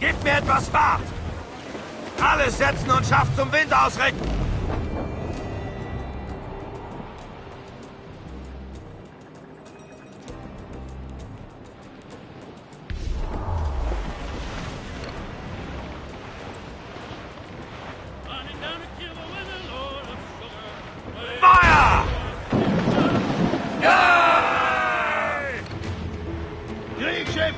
Gib mir etwas Fahrt! Alles setzen und Schaft zum Wind ausrichten! Feuer!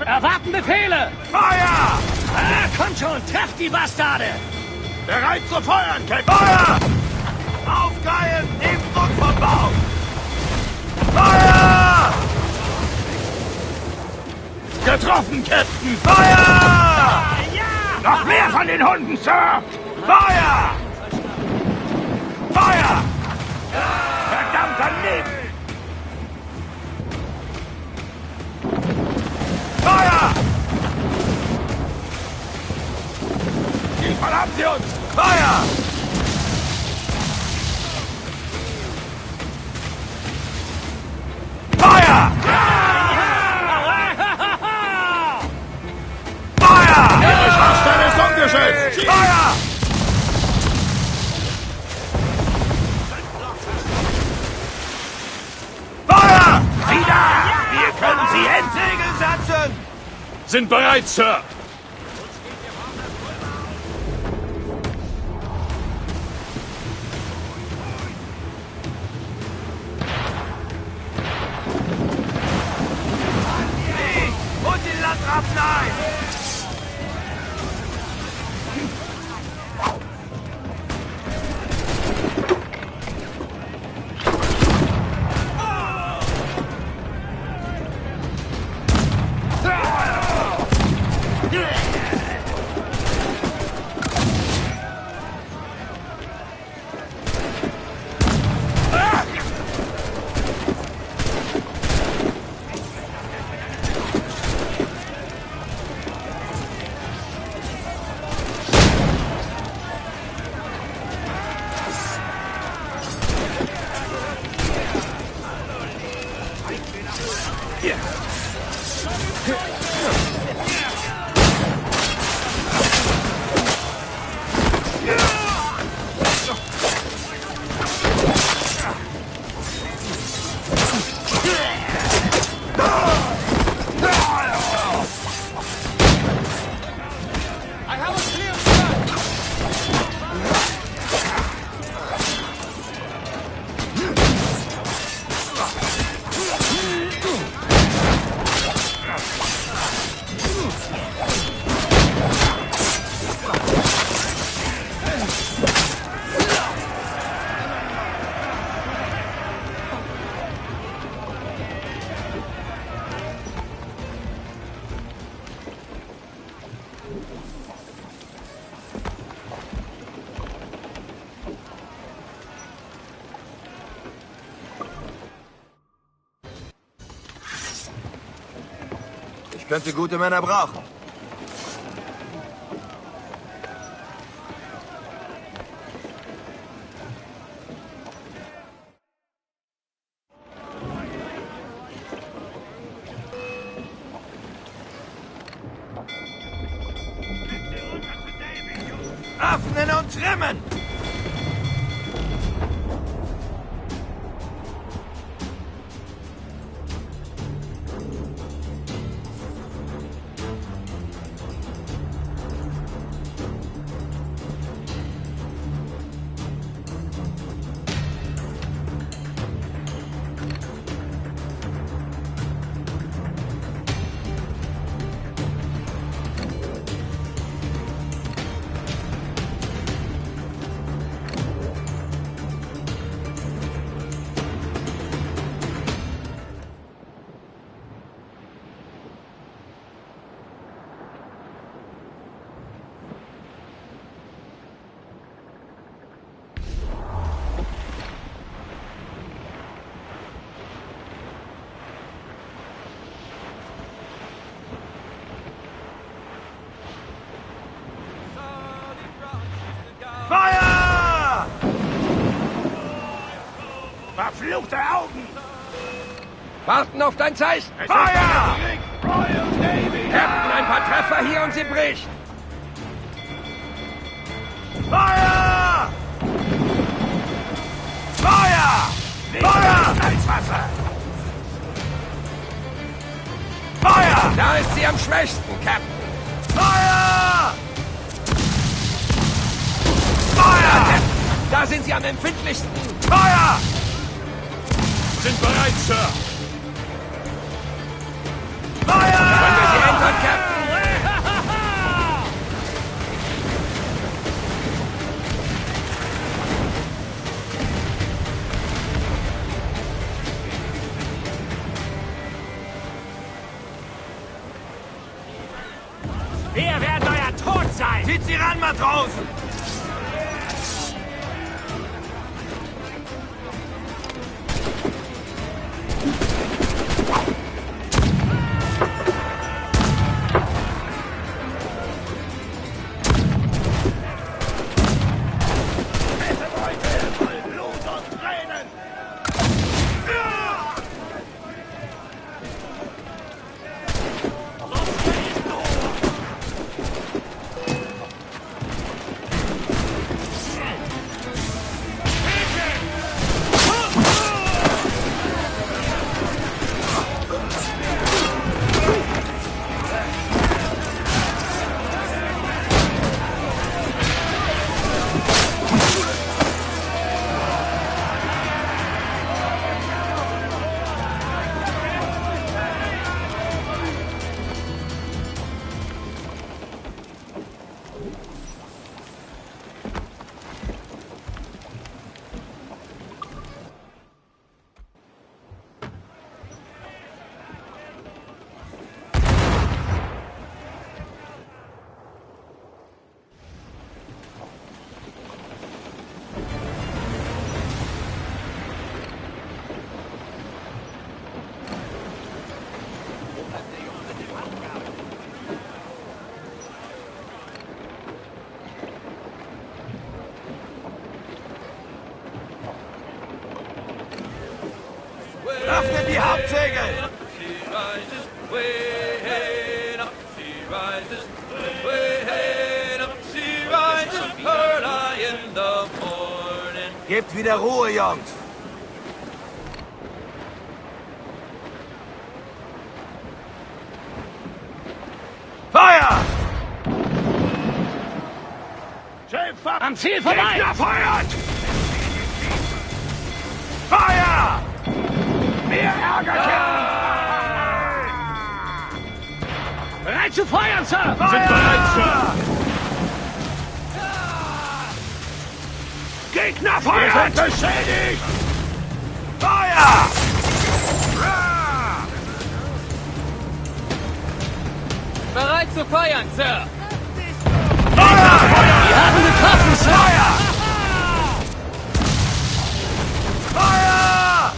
Erwarten Befehle! Feuer! Ah, kommt schon, trefft die Bastarde! Bereit zu feuern, Captain! Feuer! Aufgeilen! Nehmt Druck vom Bauch! Feuer! Getroffen, Captain! Feuer! Ah, ja! Noch mehr von den Hunden, Sir! Feuer! Feuer! Verdammt daneben! Feuer! Diesmal haben sie uns! Feuer! Feuer! Feuer! Ihre Schwachstelle ist ungeschützt! Feuer! Feuer! Sieh da! Wir können sie entsegeln setzen! Sind bereit, Sir! Und die Landratten ein! Ich könnte gute Männer brauchen. Öffnen und trimmen! Feuer! Verfluchte Augen! Warten auf dein Zeichen! Feuer! Captain, ein paar Treffer hier und sie bricht! Feuer! Feuer! Feuer! Salzwasser! Feuer! Da ist sie am schwächsten, Captain. Feuer! Ja, Feuer! Captain. Da sind sie am empfindlichsten. Feuer! Sind bereit, Sir. Feuer! Können wir sie entern, Captain? Wir werden euer Tod sein! Zieht sie ran, Matrosen! Voll Blut und Tränen! Öffnet die Hauptsegel! Gebt wieder Ruhe, Jungs! Feuer! Schiff am Ziel vorbei! Gegner feuert! Feuer! Mehr Ärger! Bereit zu feuern, Sir! Feuer! Sind bereit, Sir. Gegner feuert! Wir sind beschädigt! Feuer! Bereit zu feuern, Sir! Feuer! Wir haben getroffen, Sir! Feuer!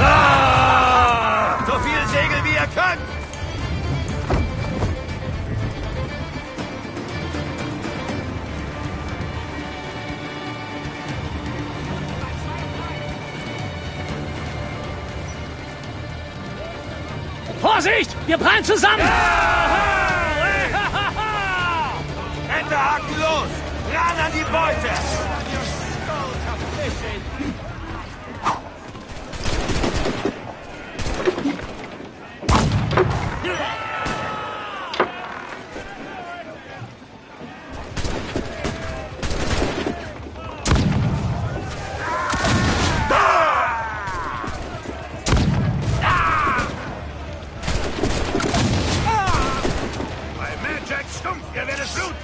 Ah! So viel Segel wie ihr könnt! Vorsicht! Wir prallen zusammen! Enterhaken los! Ran an die Beute! Stumpf, ihr werdet bluten!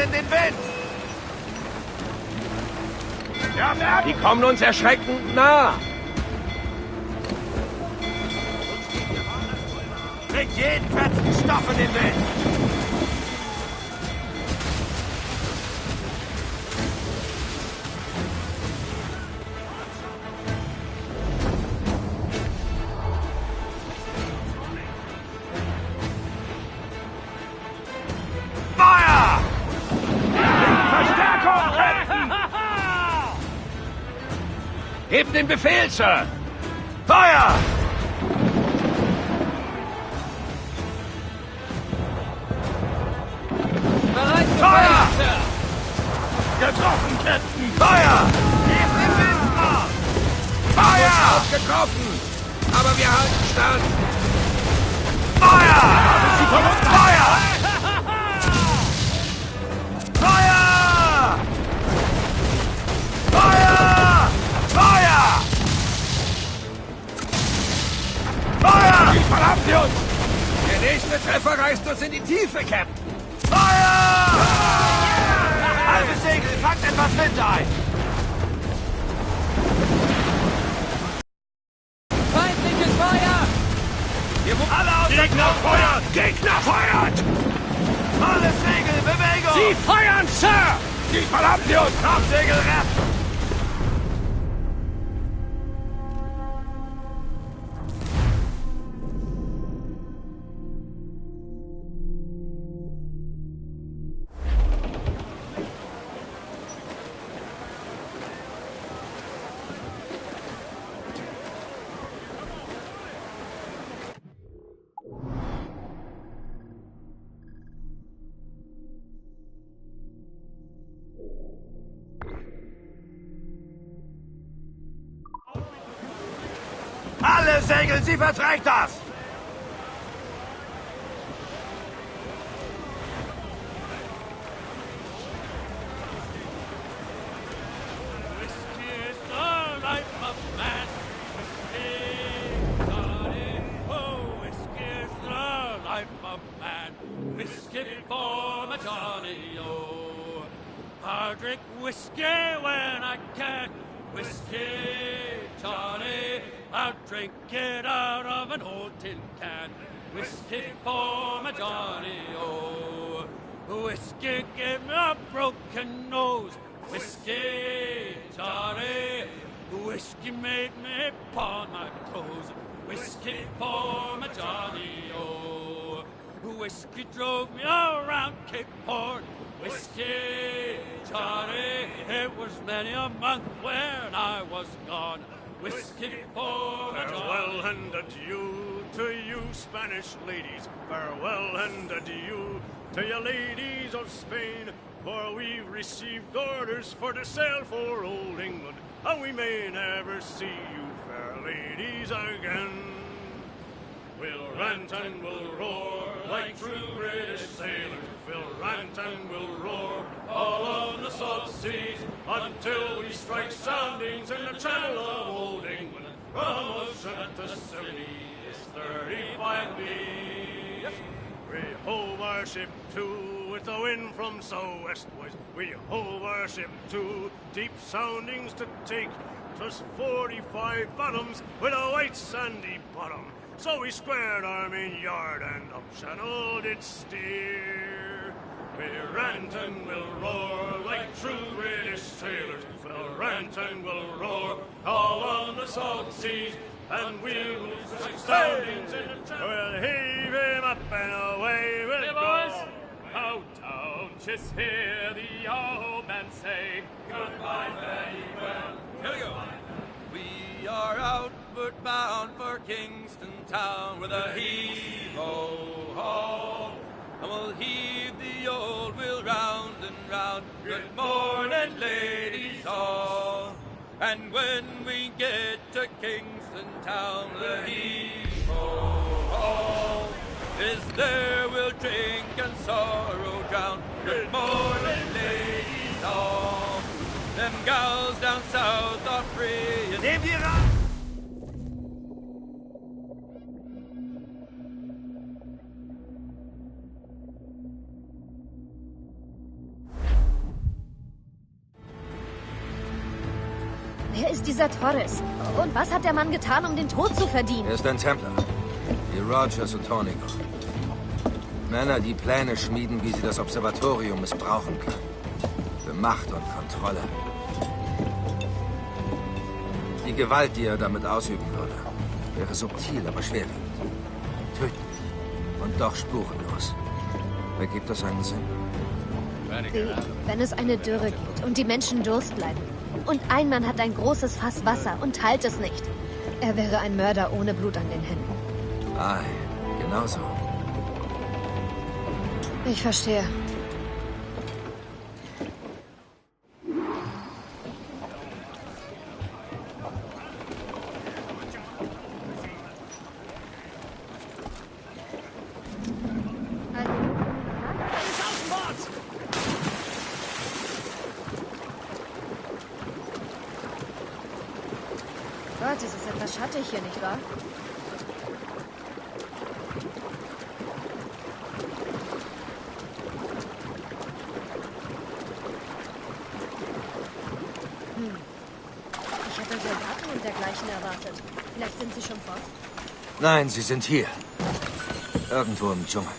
in den Wind! Die kommen uns erschreckend nah. Bringt jeden fetzen Stoff in den Wind! Feuer! Verstärkung, Captain! Gebt den Befehl, Sir. Feuer! Bereit zu Feuer! feuern, Sir! Getroffen, Captain! Feuer! Gebt den Wind auf! Feuer! Getroffen. Aber wir halten stand. Feuer! Feuer! Feuer! Feuer! Feuer! Feuer! Diesmal haben sie uns. Der nächste Treffer reißt uns in die Tiefe, Captain. Feuer! Halbe Segel, fangt etwas Wind ein! Feindliches Feuer! Alle aus der Gegner feuern! Gegner feuert! Volles Segel, Bewegung! Sie feuern, Sir! Diesmal haben sie uns! Topsegel retten! Alle Segel, sie verträgt das! I drink whiskey when I can. Whiskey, Johnny, I'll drink it out of an old tin can. Whiskey for my Johnny, oh. Whiskey gave me a broken nose. Whiskey, Johnny, whiskey made me pawn my toes. Whiskey for my Johnny, oh. Whiskey drove me around Cape Horn. Whiskey, Johnny, it was many a month when I was gone. Whiskey for my Farewell Johnny. and adieu to you Spanish ladies. Farewell and adieu to you ladies of Spain. For we've received orders for to sail for old England, and we may never see you fair ladies again. We'll rant and we'll roar like true British sailors. We'll rant and we'll roar all on the salt seas until we strike soundings in the channel of old England. From ocean to Scilly is 35 leagues. We hove our ship to with the wind from southwest, boys. We hove our ship to deep soundings to take. 'Twas 45 fathoms with a white sandy bottom. So we squared our main yard and up channel did steer. We rant and we'll roar like true British sailors. We'll rant and we'll roar all on the salt seas, and we'll strike soundings in the channel. We'll heave him up and away we'll Hey, go. boys! Oh, don't just hear the old man say goodbye, farewell. Here we go. We are outward bound for Kingston town with a heave-ho-ho. And we'll heave the old wheel round and round. Good morning, ladies all. And when we get to Kingston town, the heave-ho-ho is there we'll drink and sorrow drown. Good morning, ladies all. Them gals down south are free and Nehmt ihr ran! dieser Torres? Und was hat der Mann getan, um den Tod zu verdienen? Er ist ein Templer. Wie Rogers und Tornigo. Männer, die Pläne schmieden, wie sie das Observatorium missbrauchen können. Für Macht und Kontrolle. Die Gewalt, die er damit ausüben würde, wäre subtil, aber schwerwiegend. Tödlich. Und doch spurenlos. Ergibt das einen Sinn? Wie, wenn es eine Dürre gibt und die Menschen Durst leiden. Und ein Mann hat ein großes Fass Wasser und teilt es nicht. Er wäre ein Mörder ohne Blut an den Händen. Ei, genau so. Ich verstehe. Gott, es ist etwas schattig hier, nicht wahr? Ich hätte Soldaten und dergleichen erwartet. Vielleicht sind sie schon fort? Nein, sie sind hier. Irgendwo im Dschungel.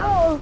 Oh.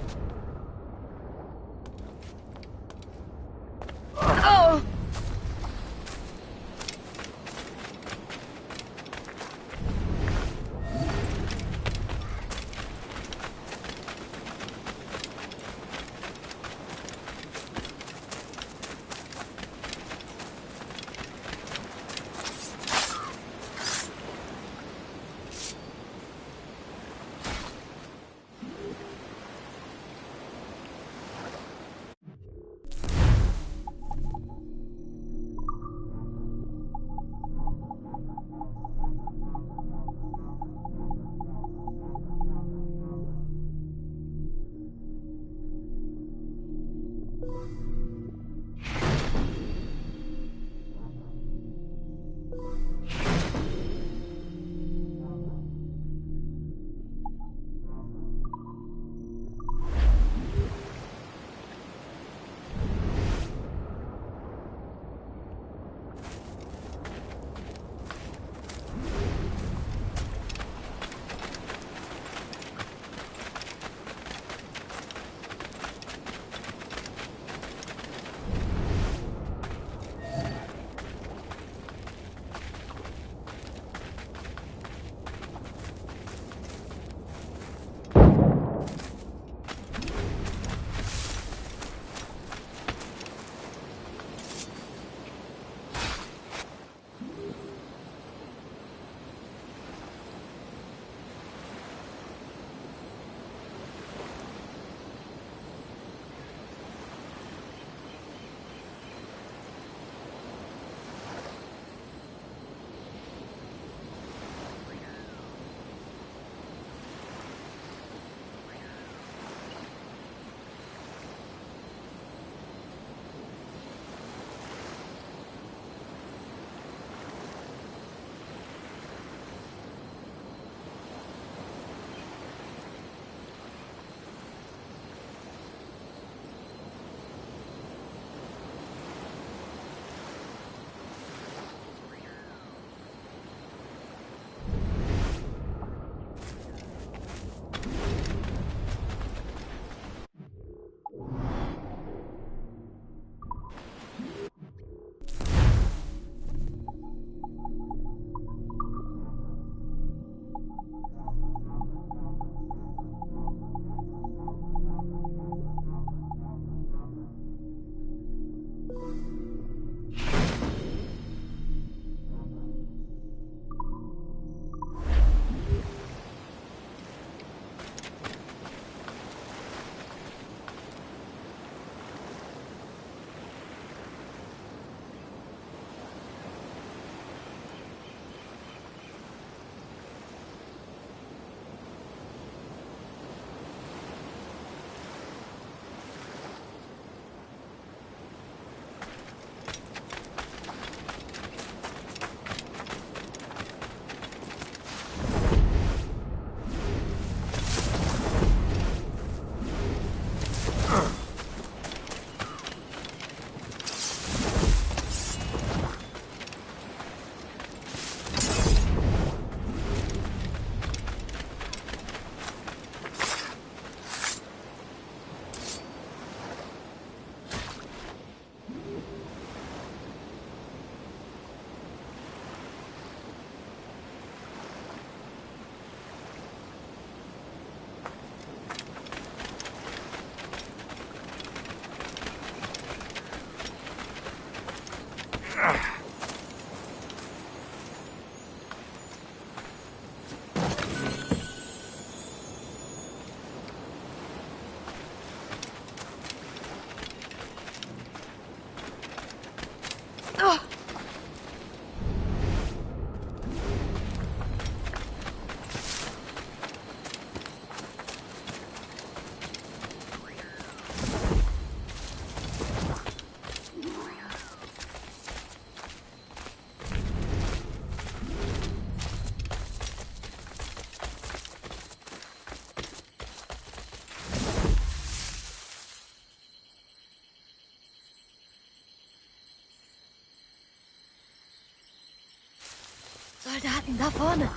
Soldaten da vorne.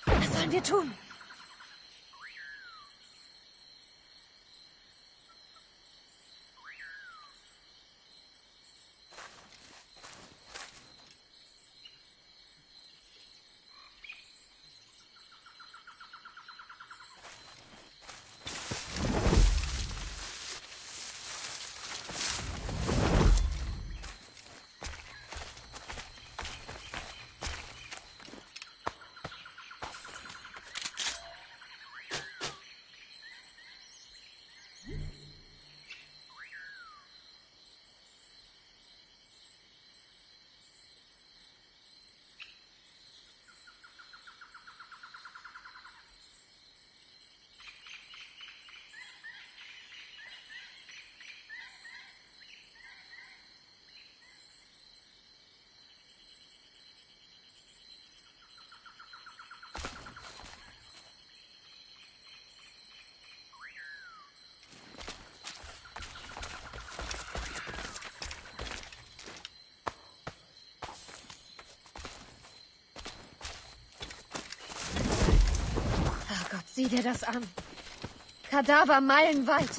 Was sollen wir tun? Sieh dir das an. Kadaver meilenweit.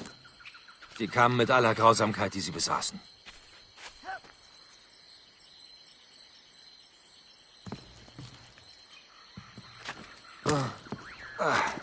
Die kamen mit aller Grausamkeit, die sie besaßen. Oh! Ha!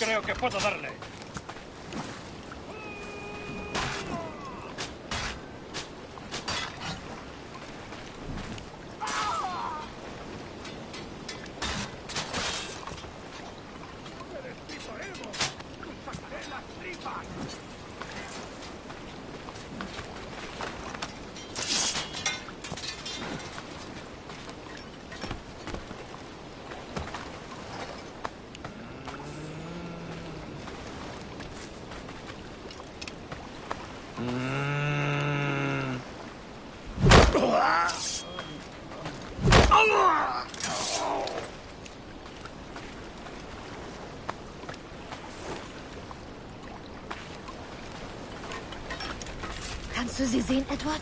Creo que puedo darle. Kannst du sie sehen, Edward?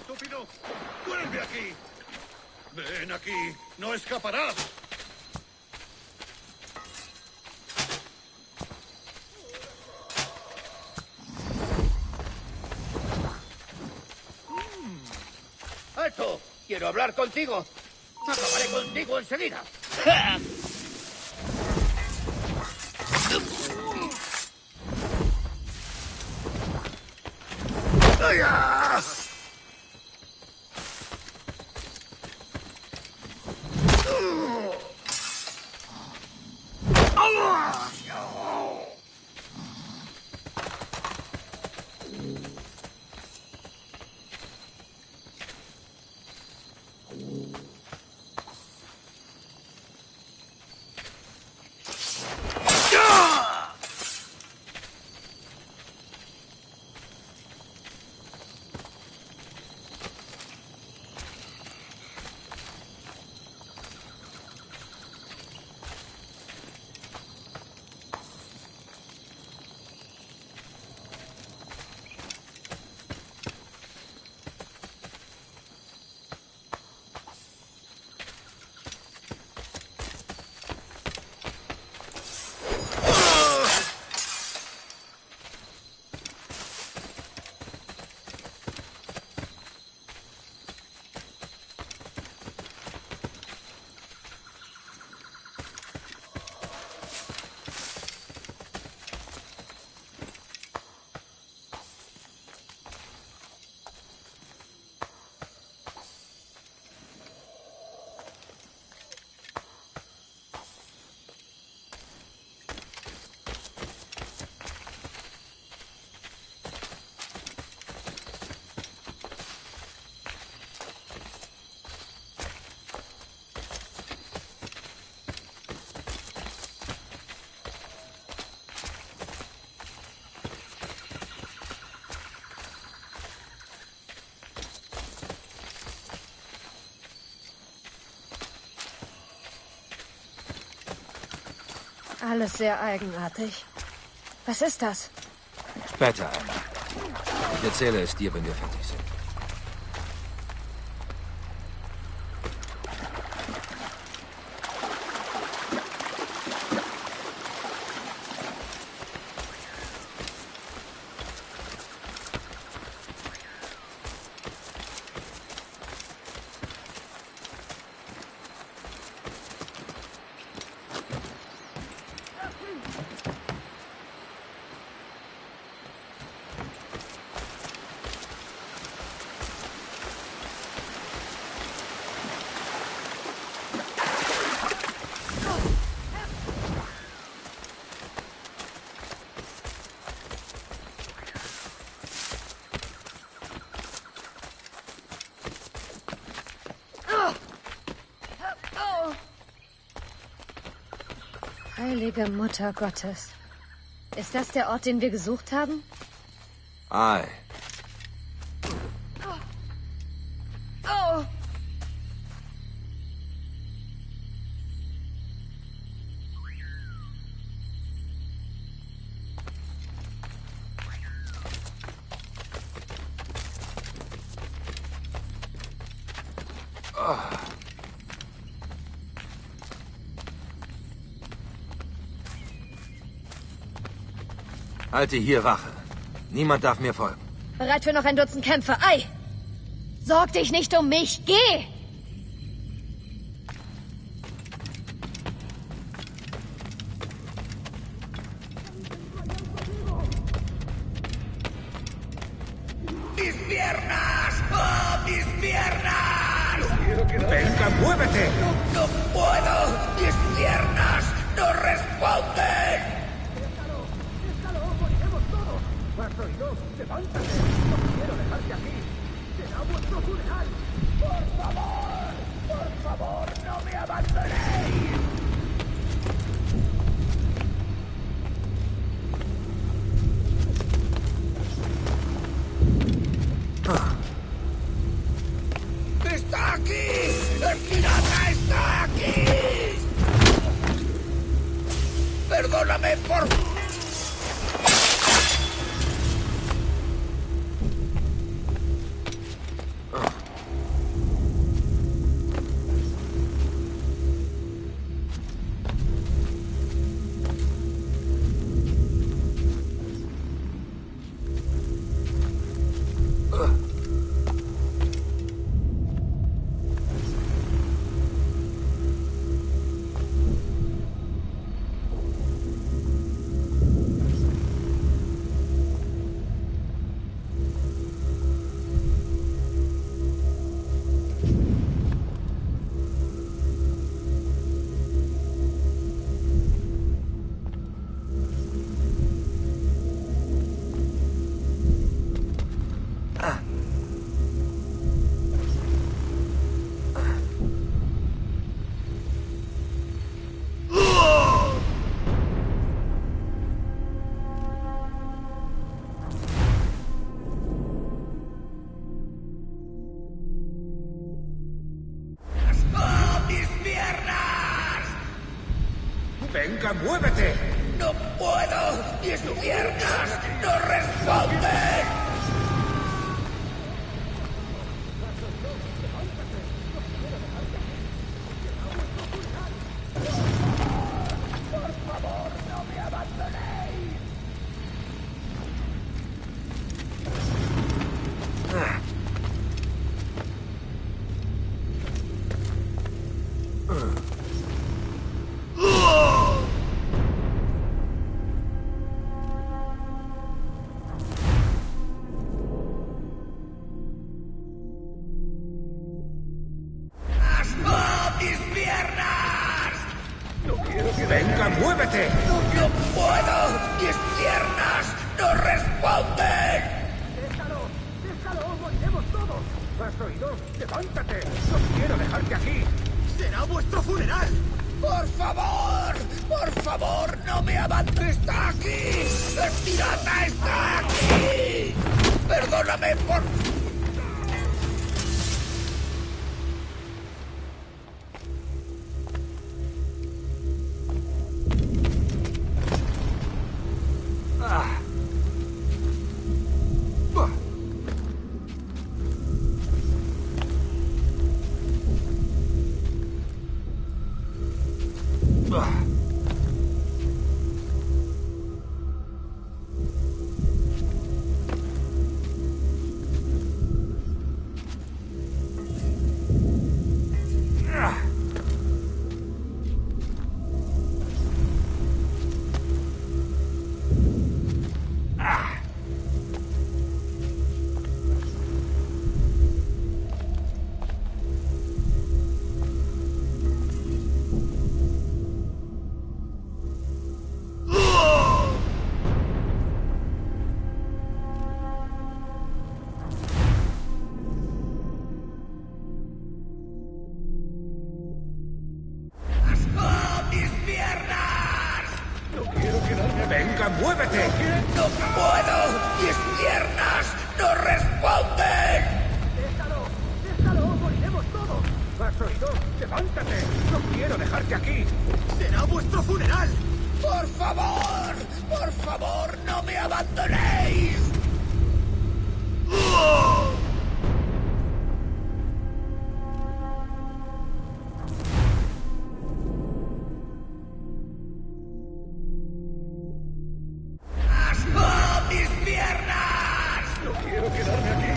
¡Estúpido! ¡Vuelve aquí! ¡Ven aquí! ¡No escaparás! ¡Alto! ¡Quiero hablar contigo! ¡Acabaré contigo enseguida! Alles sehr eigenartig. Was ist das? Später, Anna. Ich erzähle es dir, wenn wir fertig sind. Heilige Mutter Gottes. Ist das der Ort, den wir gesucht haben? Ei. Halte hier Wache. Niemand darf mir folgen. Bereit für noch ein Dutzend Kämpfe. Ei! Sorg dich nicht um mich. Geh! ¡Mis piernas! ¡Oh, mis piernas! ¡Venga, muévete! ¡No puedo! ¡Mis piernas! ¡El pirata está aquí! ¡Perdóname, por favor! ¡Venga, muévete! ¡No puedo! ¡Mis piernas no responden! ¡Por favor, no me abandonéis! ¡Venga, muévete! ¡No puedo! ¡Mis piernas no responden! ¡Déjalo! ¡Moriremos todos! ¿Has oído? ¡Levántate! ¡No quiero dejarte aquí! ¡Será vuestro funeral! ¡Por favor! ¡Por favor, no me abandones! ¡Está aquí! ¡El pirata está aquí! ¡Perdóname por... ¡Venga, muévete! ¡No puedo! ¡Mis piernas no responden! ¡Déjalo! ¡Moriremos todos! ¿Has oído? ¡Levántate! ¡No quiero dejarte aquí! ¡Será vuestro funeral! ¡Por favor! ¡Por favor, no me abandonéis!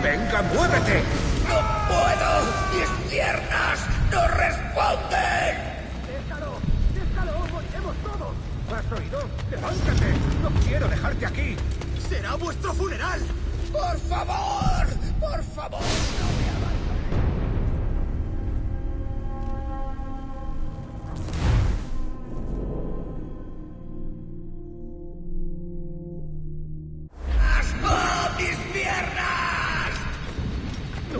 ¡Venga, muévete! ¡No puedo! ¡Mis piernas no responden! ¡Déjalo! ¡Moriremos todos! ¿Has oído? ¡Levántate! ¡No quiero dejarte aquí! ¡Será vuestro funeral! ¡Por favor! ¡Por favor, no me abandonéis! ¡Asco! ¡Mis piernas!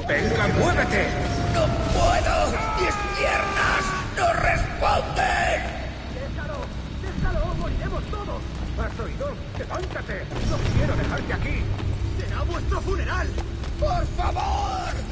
¡Venga, muévete! ¡No puedo! ¡Mis piernas no responden! ¡Déjalo! ¡Moriremos todos! ¿Has oído? ¡Levántate! ¡No quiero dejarte aquí! ¡Será vuestro funeral! ¡Por favor!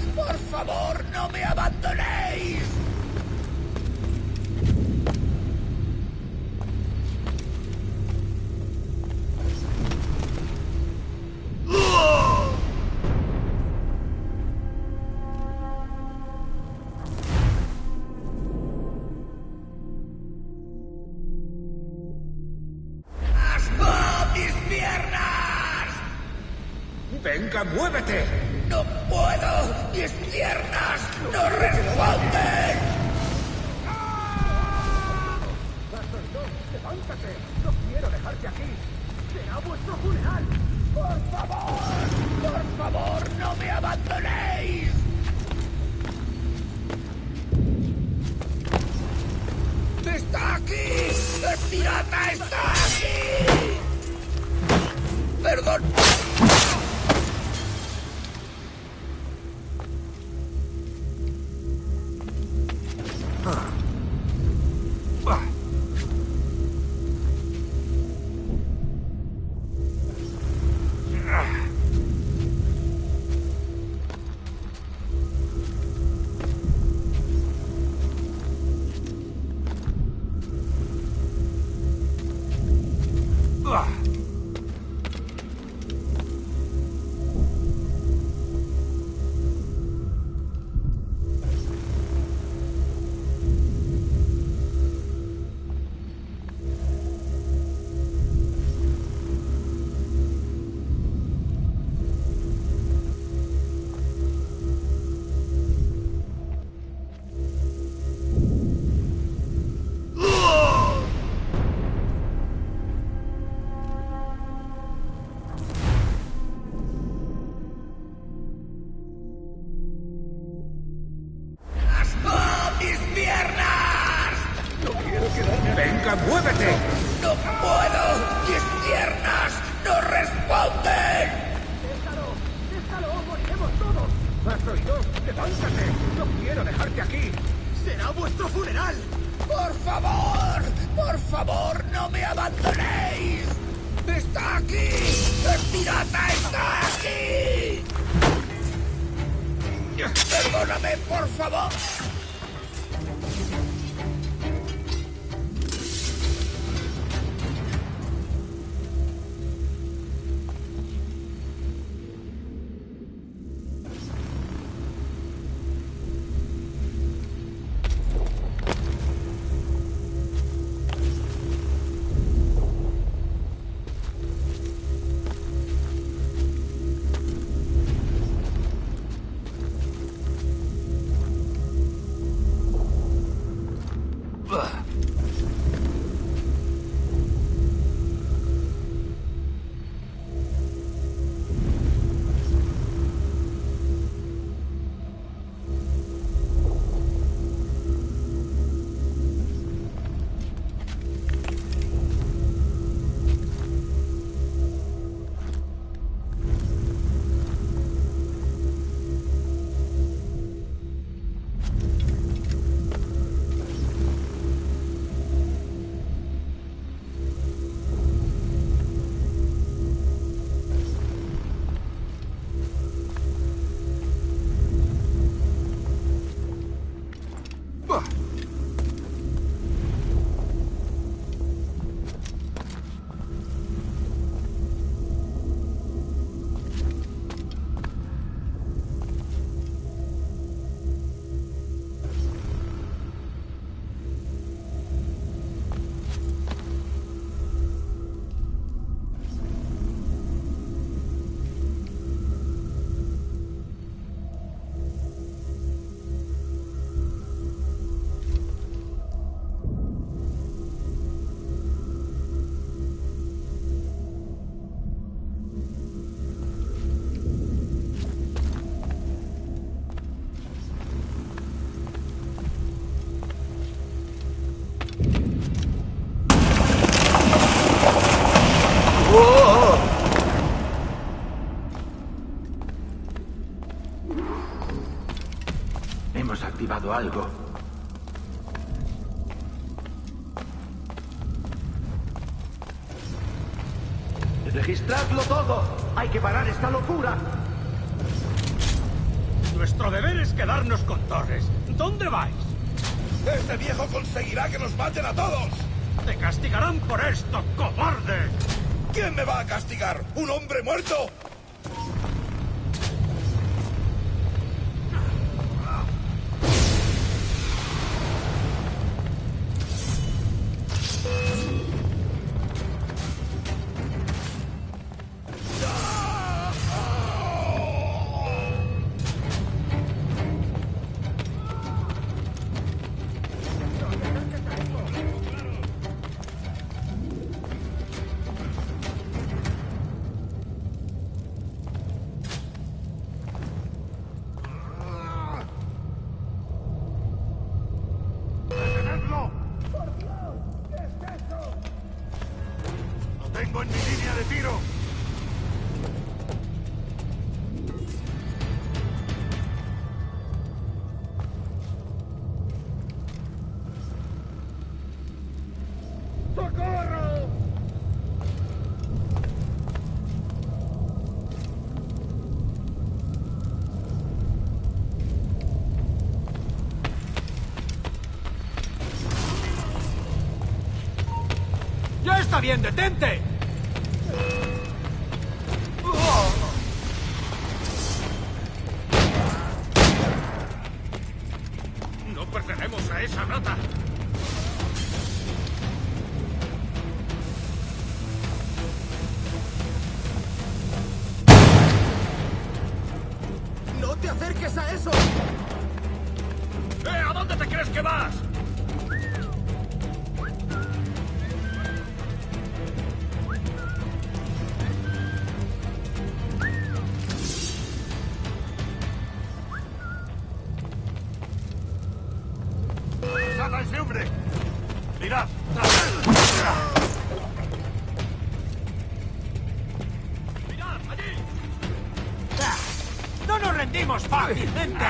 Venga, muévete. ¡No puedo! ¡Mis piernas no responden! ¡Levántate! ¡No quiero dejarte aquí! ¡Será vuestro funeral! ¡Por favor, no me abandonéis! ¡Está aquí! ¡El pirata está aquí! ¡Perdón! ¡Venga, muévete! ¡No puedo! ¡Mis piernas no responden! ¡Déjalo! ¡Moriremos todos! ¿Has oído? ¡Levántate! ¡No quiero dejarte aquí! ¡Será vuestro funeral! ¡Por favor! ¡Por favor, no me abandonéis! ¡Está aquí! ¡El pirata está aquí! ¡Perdóname, por favor! Hemos activado algo. ¡Registradlo todo! ¡Hay que parar esta locura! Nuestro deber es quedarnos con Torres. ¿Dónde vais? ¡Este viejo conseguirá que nos maten a todos! ¡Te castigarán por esto, cobarde! ¿Quién me va a castigar? ¿Un hombre muerto? tengo en mi línea de tiro! ¡Socorro! ¡Ya está bien, detente! ¡No pertenecemos a esa rata! ¡No te acerques a eso! ¿A dónde te crees que vas? ¡Saca a ese hombre! ¡Mirad! ¡Mirad, allí! ¡No nos rendimos fácilmente!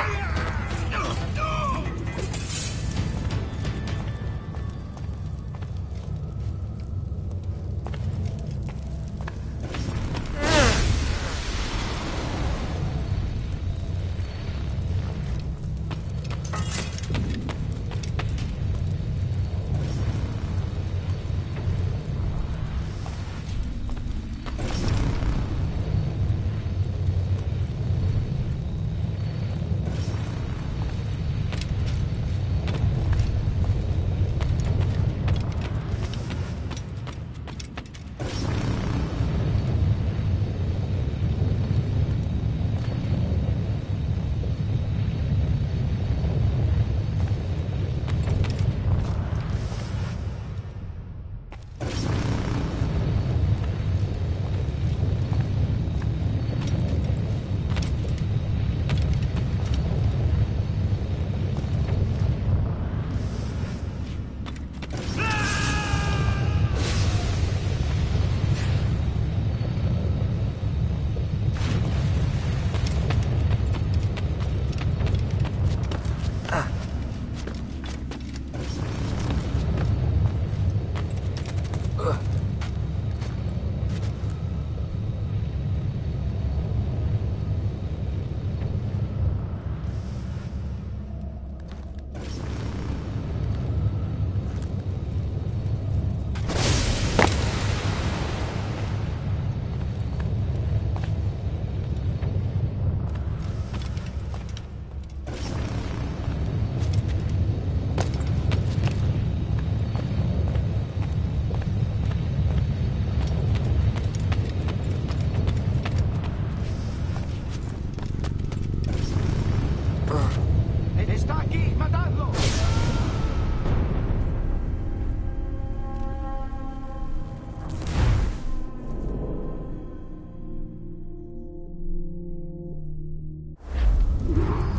¡Está aquí! ¡Matadlo!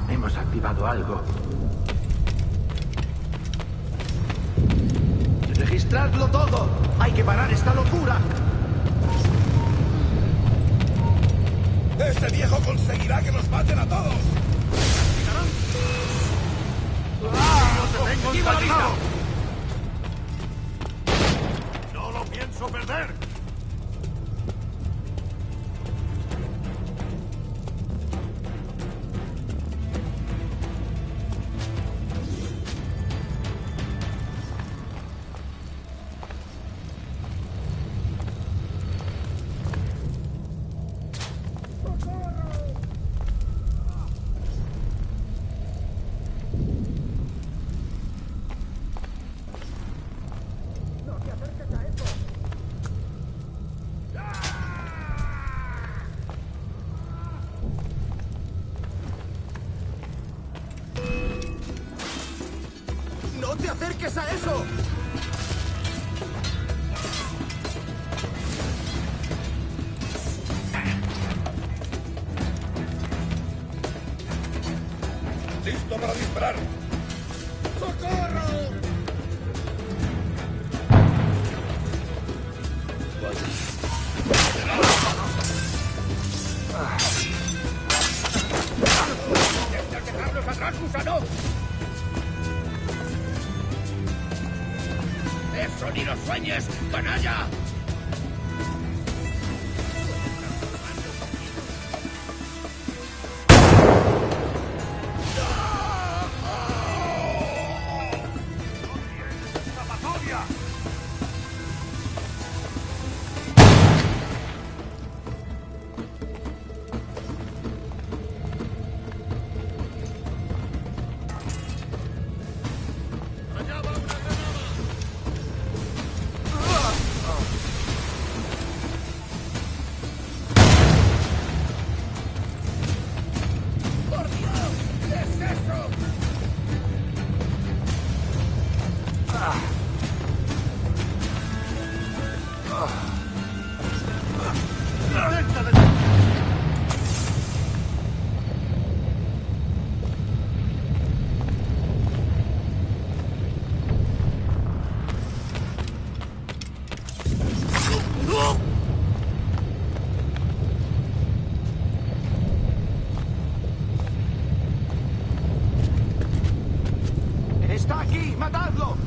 Hemos activado algo. ¡Registradlo todo! ¡Hay que parar esta locura! ¡Ese viejo conseguirá que nos maten a todos! ¡No te tengo encadenado! ¡No lo pienso perder! ¡No te acerques a eso! ¡Listo para disparar! ¡Socorro! Vale. eso ni lo sueñes, canalla! ¡Está aquí! ¡Matadlo!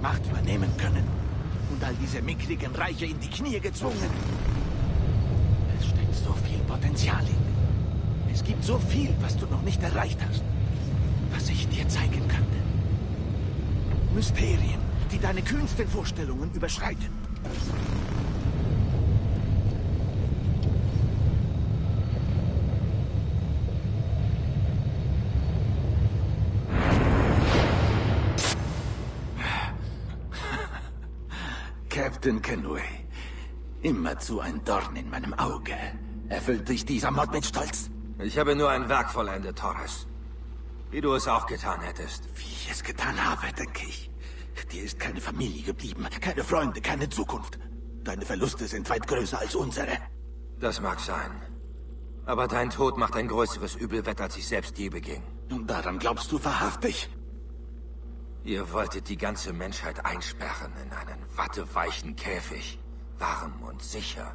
Macht übernehmen können und all diese mickrigen Reiche in die Knie gezwungen. Es steckt so viel Potenzial in. Es gibt so viel, was du noch nicht erreicht hast, was ich dir zeigen könnte. Mysterien, die deine kühnsten Vorstellungen überschreiten. Captain Kenway. Immerzu ein Dorn in meinem Auge. Erfüllt dich dieser Mord mit Stolz? Ich habe nur ein Werk vollendet, Torres. Wie du es auch getan hättest. Wie ich es getan habe, denke ich. Dir ist keine Familie geblieben, keine Freunde, keine Zukunft. Deine Verluste sind weit größer als unsere. Das mag sein. Aber dein Tod macht ein größeres Übel wett, als ich selbst je beging. Und daran glaubst du wahrhaftig? Ihr wolltet die ganze Menschheit einsperren in einen watteweichen Käfig. Warm und sicher.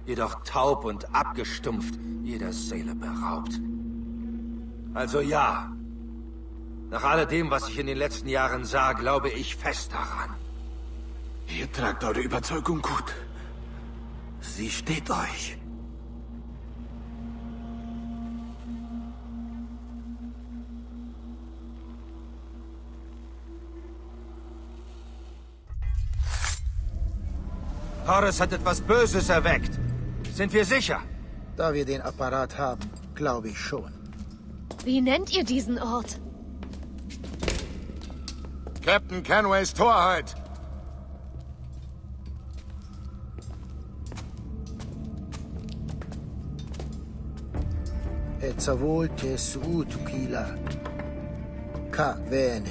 Jedoch taub und abgestumpft, jeder Seele beraubt. Also ja. Nach alledem, was ich in den letzten Jahren sah, glaube ich fest daran. Ihr tragt eure Überzeugung gut. Sie steht euch. Torres hat etwas Böses erweckt. Sind wir sicher? Da wir den Apparat haben, glaube ich schon. Wie nennt ihr diesen Ort? Captain Kenways Torheit. Etzavol te suutukila. Ka venen.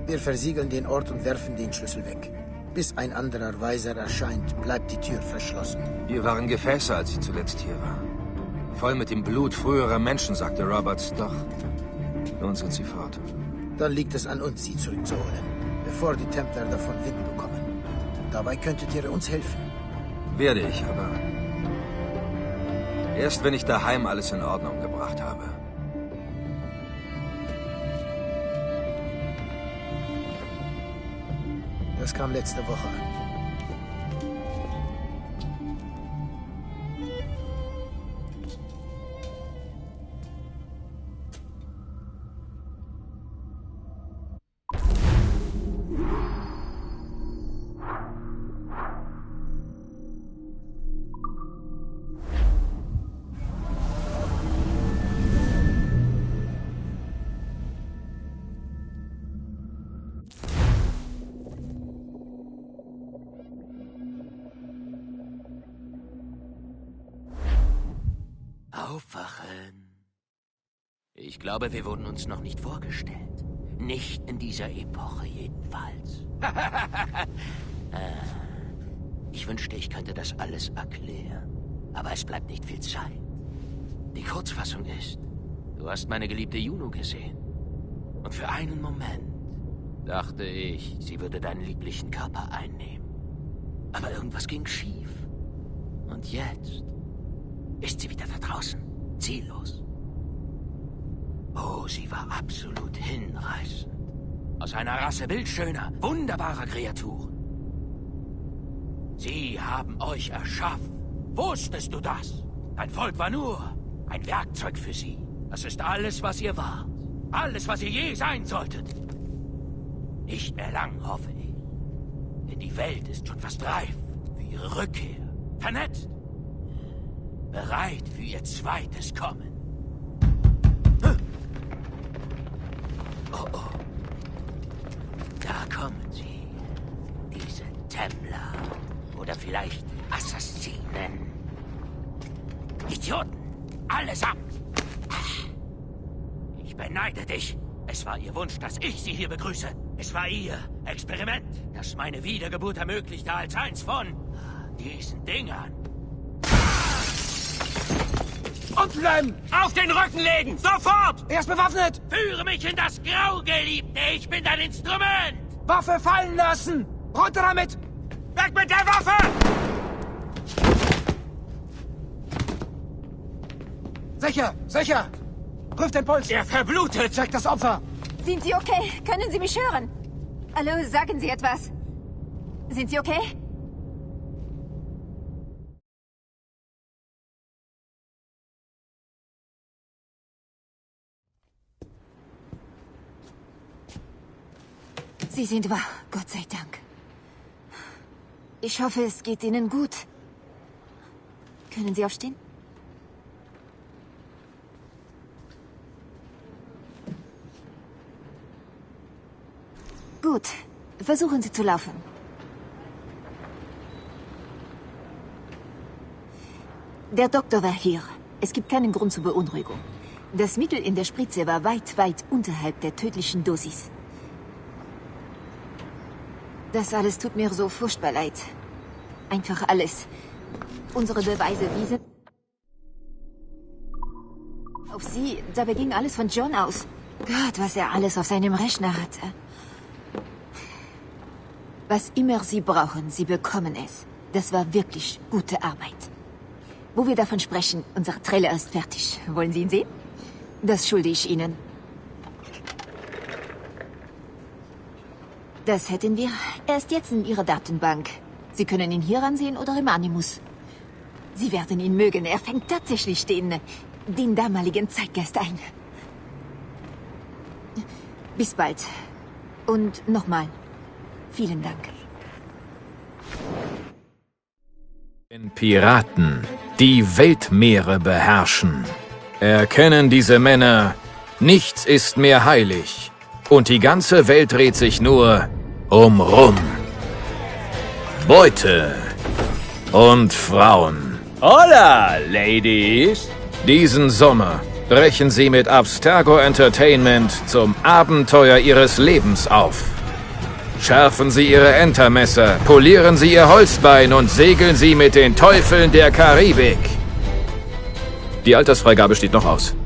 Wir versiegeln den Ort und werfen den Schlüssel weg. Bis ein anderer Weiser erscheint, bleibt die Tür verschlossen. Hier waren Gefäße, als ich zuletzt hier war. Voll mit dem Blut früherer Menschen, sagte Roberts. Doch nun sind sie fort. Dann liegt es an uns, sie zurückzuholen, bevor die Templer davon Wind bekommen. Dabei könntet ihr uns helfen. Werde ich, aber erst wenn ich daheim alles in Ordnung gebracht habe. Das kam letzte Woche an. Aufwachen. Ich glaube, wir wurden uns noch nicht vorgestellt. Nicht in dieser Epoche jedenfalls. Ich wünschte, ich könnte das alles erklären. Aber es bleibt nicht viel Zeit. Die Kurzfassung ist, du hast meine geliebte Juno gesehen. Und für einen Moment dachte ich, sie würde deinen lieblichen Körper einnehmen. Aber irgendwas ging schief. Und jetzt ist sie wieder da draußen, ziellos. Oh, sie war absolut hinreißend. Aus einer Rasse bildschöner, wunderbarer Kreaturen. Sie haben euch erschaffen. Wusstest du das? Dein Volk war nur ein Werkzeug für sie. Das ist alles, was ihr wart. Alles, was ihr je sein solltet. Nicht mehr lang, hoffe ich. Denn die Welt ist schon fast reif für ihre Rückkehr. Vernetzt. Bereit für ihr zweites Kommen. Oh, oh. Da kommen sie. Diese Templer. Oder vielleicht Assassinen. Idioten. Allesamt. Ich beneide dich. Es war ihr Wunsch, dass ich sie hier begrüße. Es war ihr Experiment, das meine Wiedergeburt ermöglichte als eins von diesen Dingern. Unten bleiben! Auf den Rücken legen! Sofort! Er ist bewaffnet! Führe mich in das Grau, Geliebte! Ich bin dein Instrument! Waffe fallen lassen! Runter damit! Weg mit der Waffe! Sicher! Sicher! Prüft den Puls! Er verblutet! Zeigt das Opfer! Sind Sie okay? Können Sie mich hören? Hallo, sagen Sie etwas. Sind Sie okay? Sie sind wach, Gott sei Dank. Ich hoffe, es geht Ihnen gut. Können Sie aufstehen? Gut. Versuchen Sie zu laufen. Der Doktor war hier. Es gibt keinen Grund zur Beunruhigung. Das Mittel in der Spritze war weit, weit unterhalb der tödlichen Dosis. Das alles tut mir so furchtbar leid. Einfach alles. Unsere Beweise wiesen auf Sie. Dabei ging alles von John aus. Gott, was er alles auf seinem Rechner hatte. Was immer Sie brauchen, Sie bekommen es. Das war wirklich gute Arbeit. Wo wir davon sprechen, unser Trailer ist fertig. Wollen Sie ihn sehen? Das schulde ich Ihnen. Das hätten wir. Er ist jetzt in Ihrer Datenbank. Sie können ihn hier ansehen oder im Animus. Sie werden ihn mögen. Er fängt tatsächlich den damaligen Zeitgeist ein. Bis bald. Und nochmal, vielen Dank. Piraten, die Weltmeere beherrschen. Erkennen diese Männer, nichts ist mehr heilig. Und die ganze Welt dreht sich nur um Rum. Beute und Frauen. Hola, Ladies! Diesen Sommer brechen Sie mit Abstergo Entertainment zum Abenteuer Ihres Lebens auf. Schärfen Sie Ihre Entermesser, polieren Sie Ihr Holzbein und segeln Sie mit den Teufeln der Karibik. Die Altersfreigabe steht noch aus.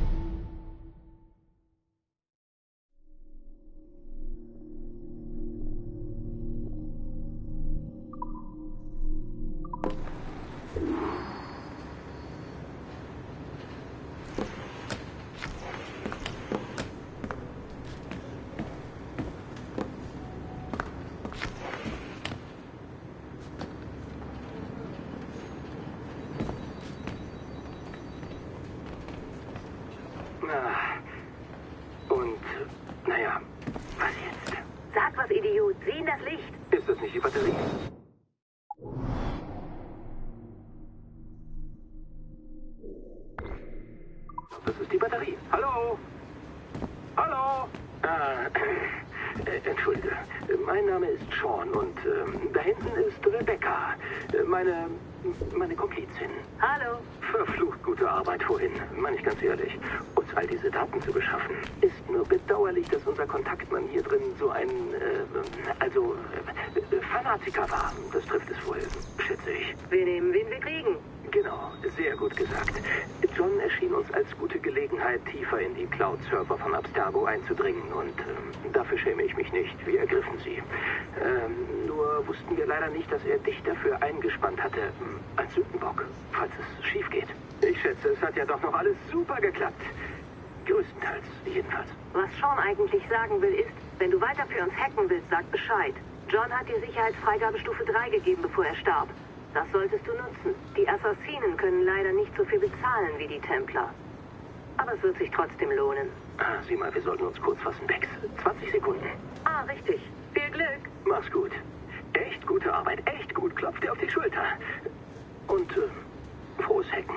Naja, was jetzt? Sag was, Idiot. Sieh in das Licht. Ist das nicht die Batterie? Das ist die Batterie. Hallo? Hallo? Entschuldige. Mein Name ist Sean und da hinten ist Rebecca. Meine Komplizin. Hallo. Verflucht gute Arbeit vorhin, meine ich ganz ehrlich. Uns all diese Daten zu beschaffen. Ist nur bedauerlich, dass unser Kontaktmann hier drin so ein, Fanatiker war. Das trifft es wohl, schätze ich. Wir nehmen, wen wir kriegen. Genau, sehr gut gesagt. John erschien uns als gute Gelegenheit, tiefer in die Cloud-Server von Abstergo einzudringen und dafür schäme ich mich nicht. Wir ergriffen sie. Nur wussten wir leider nicht, dass er dich dafür eingespannt hatte, als Sündenbock, falls es schief geht. Ich schätze, es hat ja doch noch alles super geklappt. Größtenteils, jedenfalls. Was Sean eigentlich sagen will, ist, wenn du weiter für uns hacken willst, sag Bescheid. John hat dir Sicherheitsfreigabestufe 3 gegeben, bevor er starb. Das solltest du nutzen. Die Assassinen können leider nicht so viel bezahlen wie die Templer. Aber es wird sich trotzdem lohnen. Sieh mal, wir sollten uns kurz fassen, Bex. 20 Sekunden. Richtig. Viel Glück. Mach's gut. Echt gute Arbeit, echt gut. Klopf dir auf die Schulter. Und frohes Hacken.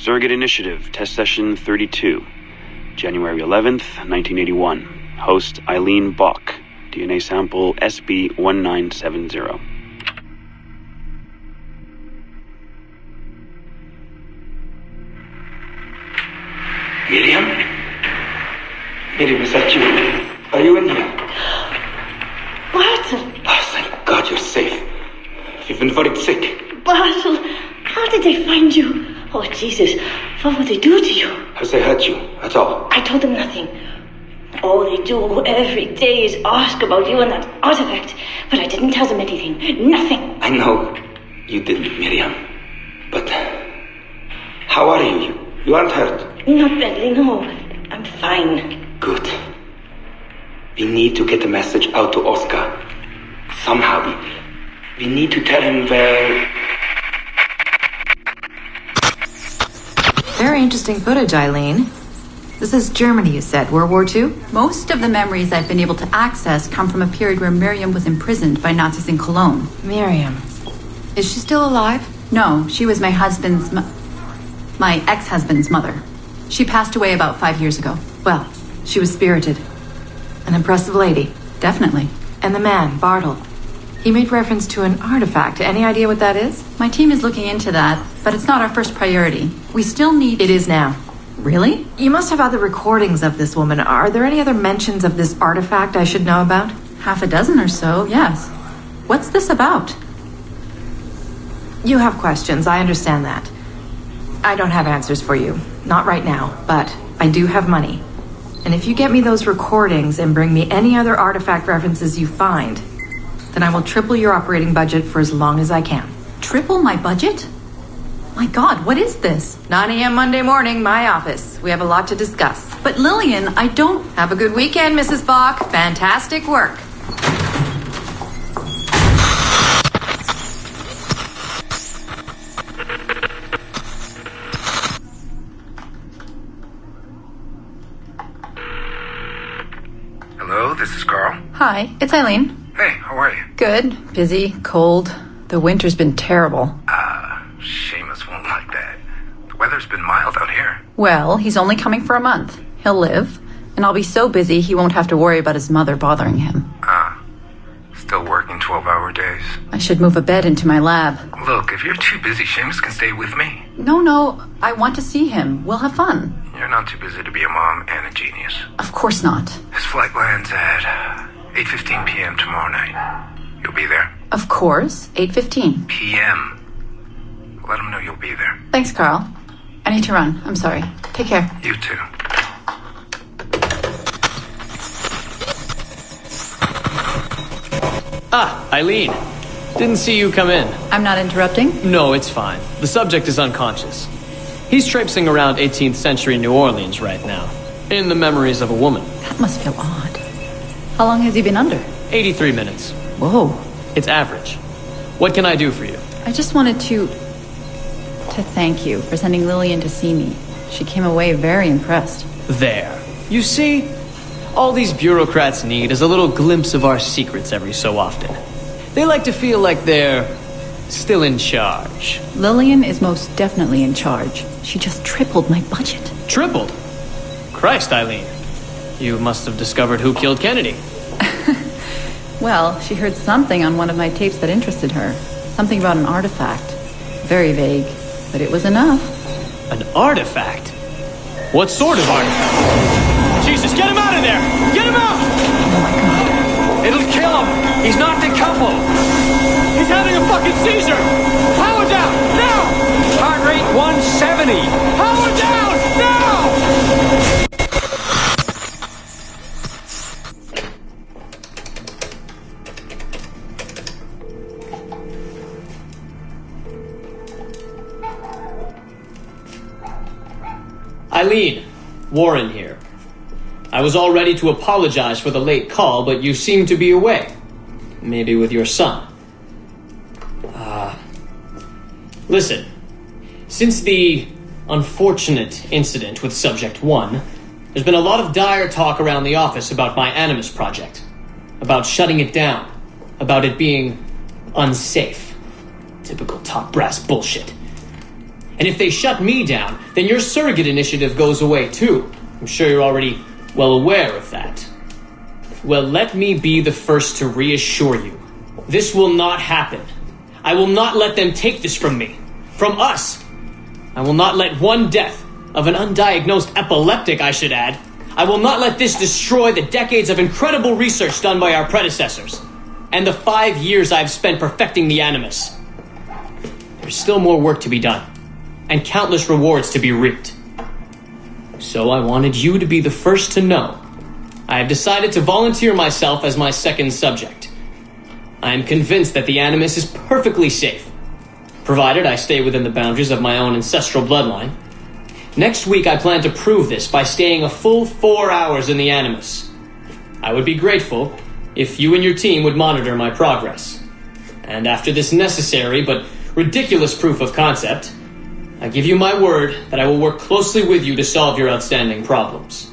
Surrogate Initiative, Test Session 32. January 11th, 1981. Host Eileen Bach. DNA sample SB1970. Miriam? Miriam, is that you? Are you in here? Bartle! Oh, thank God you're safe. You've been very sick. Bartle, how did they find you? Oh, Jesus, what would they do to you? Has they hurt you at all? I told them nothing. All they do every day is ask about you and that artifact. But I didn't tell them anything. Nothing. I know you didn't, Miriam. But how are you? You aren't hurt? Not badly, no. I'm fine. Good. We need to get the message out to Oscar. Somehow. We need to tell him where... Very interesting footage, Eileen. This is Germany, you said. World War II? Most of the memories I've been able to access come from a period where Miriam was imprisoned by Nazis in Cologne. Miriam. Is she still alive? No, she was my ex-husband's mother. She passed away about 5 years ago. Well, she was spirited. An impressive lady. Definitely. And the man, Bartle. He made reference to an artifact. Any idea what that is? My team is looking into that, but it's not our first priority. We still need... It is now. Really? You must have other recordings of this woman. Are there any other mentions of this artifact I should know about? Half a dozen or so, yes. What's this about? You have questions, I understand that. I don't have answers for you. Not right now, but I do have money. And if you get me those recordings and bring me any other artifact references you find, then I will triple your operating budget for as long as I can. Triple my budget? My God, what is this? 9 a.m. Monday morning, my office. We have a lot to discuss. But Lillian, I don't... Have a good weekend, Mrs. Bach. Fantastic work. Hello, this is Carl. Hi, it's Eileen. Hey, how are you? Good. Busy. Cold. The winter's been terrible. Seamus won't like that. The weather's been mild out here. Well, he's only coming for a month. He'll live. And I'll be so busy he won't have to worry about his mother bothering him. Still working 12-hour days. I should move a bed into my lab. Look, if you're too busy, Seamus can stay with me. No. I want to see him. We'll have fun. You're not too busy to be a mom and a genius. Of course not. His flight lands at 8:15 p.m. tomorrow night. You'll be there? Of course. 8:15 p.m. Let him know you'll be there. Thanks, Carl. I need to run. I'm sorry. Take care. You too. Eileen. Didn't see you come in. I'm not interrupting? No, it's fine. The subject is unconscious. He's traipsing around 18th century New Orleans right now, in the memories of a woman. That must feel odd. How long has he been under? 83 minutes. Whoa. It's average. What can I do for you? I just wanted to thank you for sending Lillian to see me. She came away very impressed. There. You see, all these bureaucrats need is a little glimpse of our secrets every so often. They like to feel like they're still in charge. Lillian is most definitely in charge. She just tripled my budget. Tripled? Christ, Eileen. You must have discovered who killed Kennedy. Well, she heard something on one of my tapes that interested her. Something about an artifact. Very vague, but it was enough. An artifact? What sort of artifact? Jesus, get him out of there! Get him out! Oh my God. It'll kill him! He's not decoupled! He's having a fucking seizure! Power down! Now! Heart rate 170! Power down! Now! Eileen, Warren here. I was all ready to apologize for the late call, but you seem to be away. Maybe with your son. Listen. Since the unfortunate incident with Subject 1, there's been a lot of dire talk around the office about my Animus project. About shutting it down. About it being unsafe. Typical top brass bullshit. And if they shut me down, then your surrogate initiative goes away too. I'm sure you're already well aware of that. Well, let me be the first to reassure you. This will not happen. I will not let them take this from me. From us. I will not let one death, of an undiagnosed epileptic, I should add. I will not let this destroy the decades of incredible research done by our predecessors, and the 5 years I've spent perfecting the Animus. There's still more work to be done, and countless rewards to be reaped. So I wanted you to be the first to know. I have decided to volunteer myself as my second subject. I am convinced that the Animus is perfectly safe, provided I stay within the boundaries of my own ancestral bloodline. Next week I plan to prove this by staying a full 4 hours in the Animus. I would be grateful if you and your team would monitor my progress. And after this necessary but ridiculous proof of concept, I give you my word that I will work closely with you to solve your outstanding problems.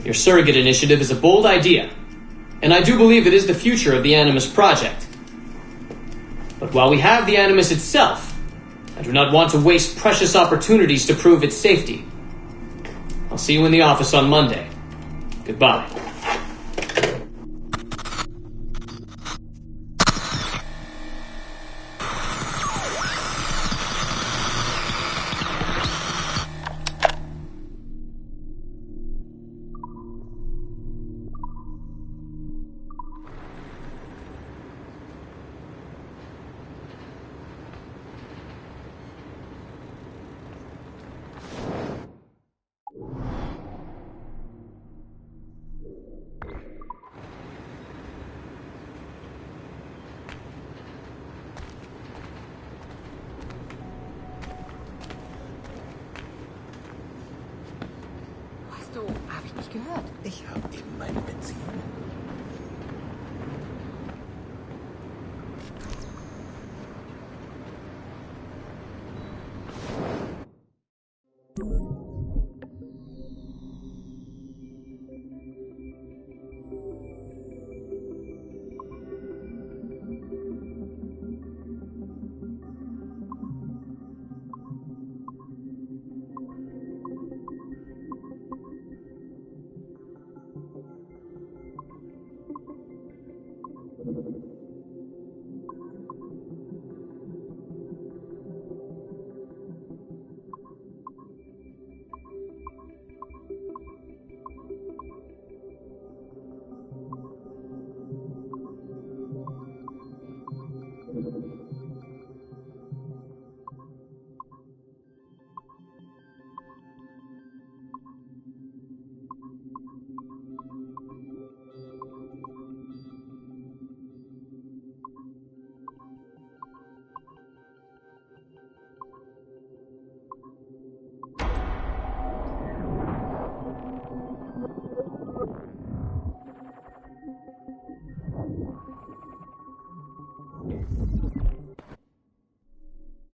Your surrogate initiative is a bold idea, and I do believe it is the future of the Animus project. But while we have the Animus itself, I do not want to waste precious opportunities to prove its safety. I'll see you in the office on Monday. Goodbye. Hab ich nicht gehört. Ich habe eben meine Benzin.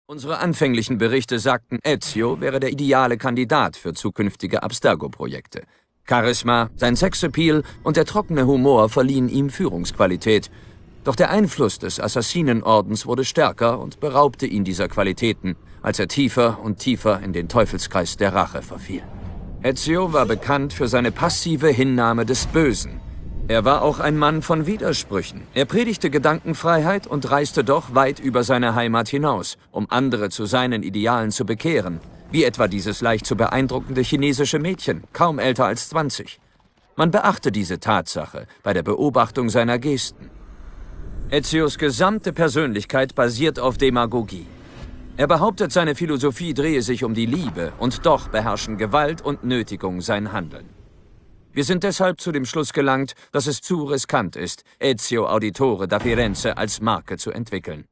Unsere anfänglichen Berichte sagten, Ezio wäre der ideale Kandidat für zukünftige Abstergo-Projekte. Charisma, sein Sexappeal und der trockene Humor verliehen ihm Führungsqualität. Doch der Einfluss des Assassinenordens wurde stärker und beraubte ihn dieser Qualitäten, als er tiefer und tiefer in den Teufelskreis der Rache verfiel. Ezio war bekannt für seine passive Hinnahme des Bösen. Er war auch ein Mann von Widersprüchen. Er predigte Gedankenfreiheit und reiste doch weit über seine Heimat hinaus, um andere zu seinen Idealen zu bekehren, wie etwa dieses leicht zu beeindruckende chinesische Mädchen, kaum älter als 20. Man beachte diese Tatsache bei der Beobachtung seiner Gesten. Ezios gesamte Persönlichkeit basiert auf Demagogie. Er behauptet, seine Philosophie drehe sich um die Liebe, und doch beherrschen Gewalt und Nötigung sein Handeln. Wir sind deshalb zu dem Schluss gelangt, dass es zu riskant ist, Ezio Auditore da Firenze als Marke zu entwickeln.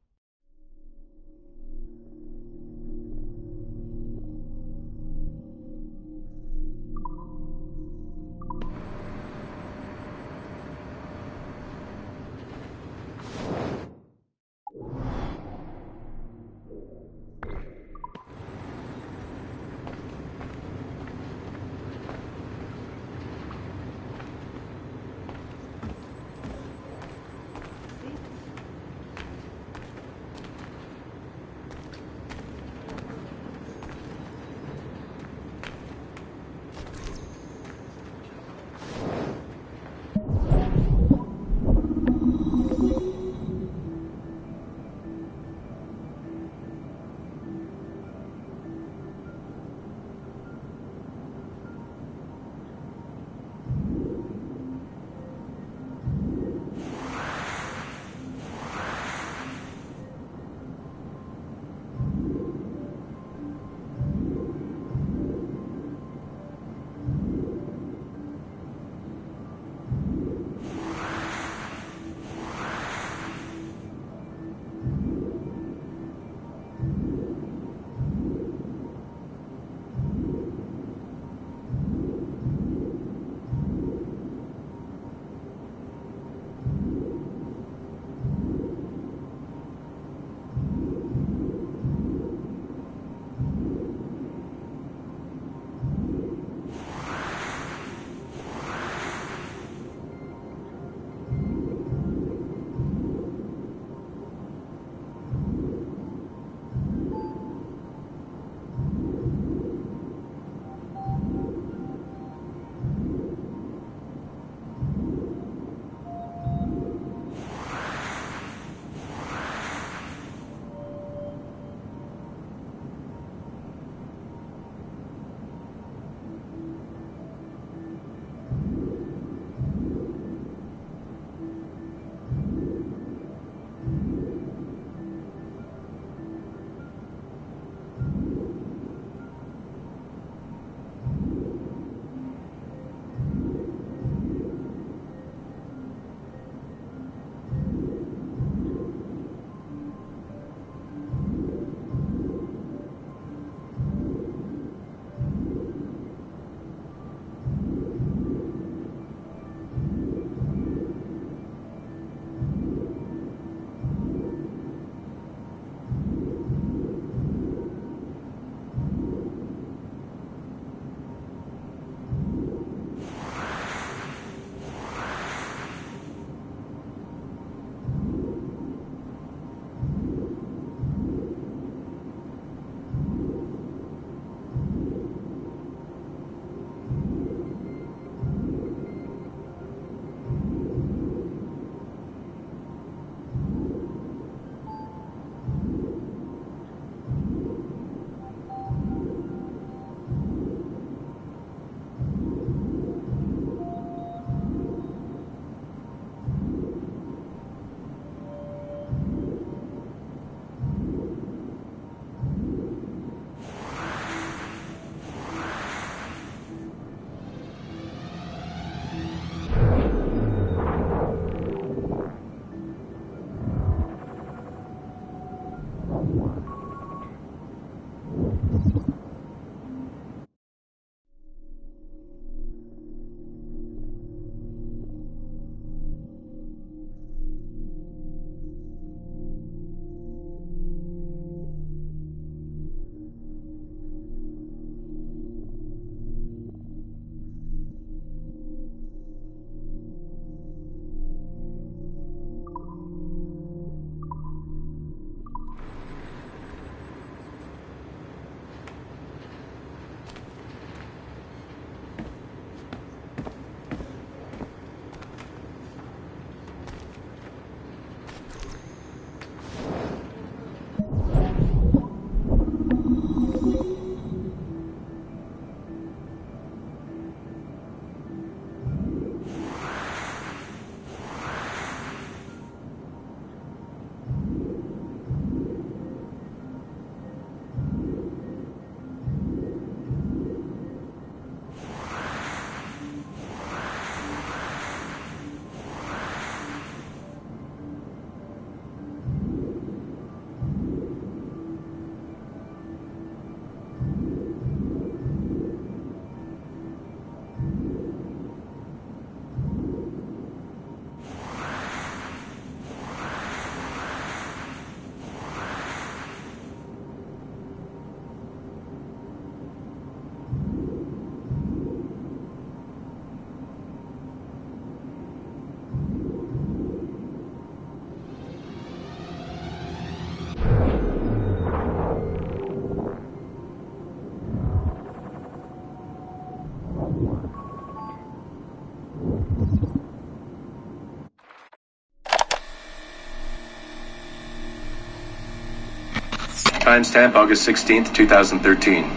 timestamp August 16th, 2013.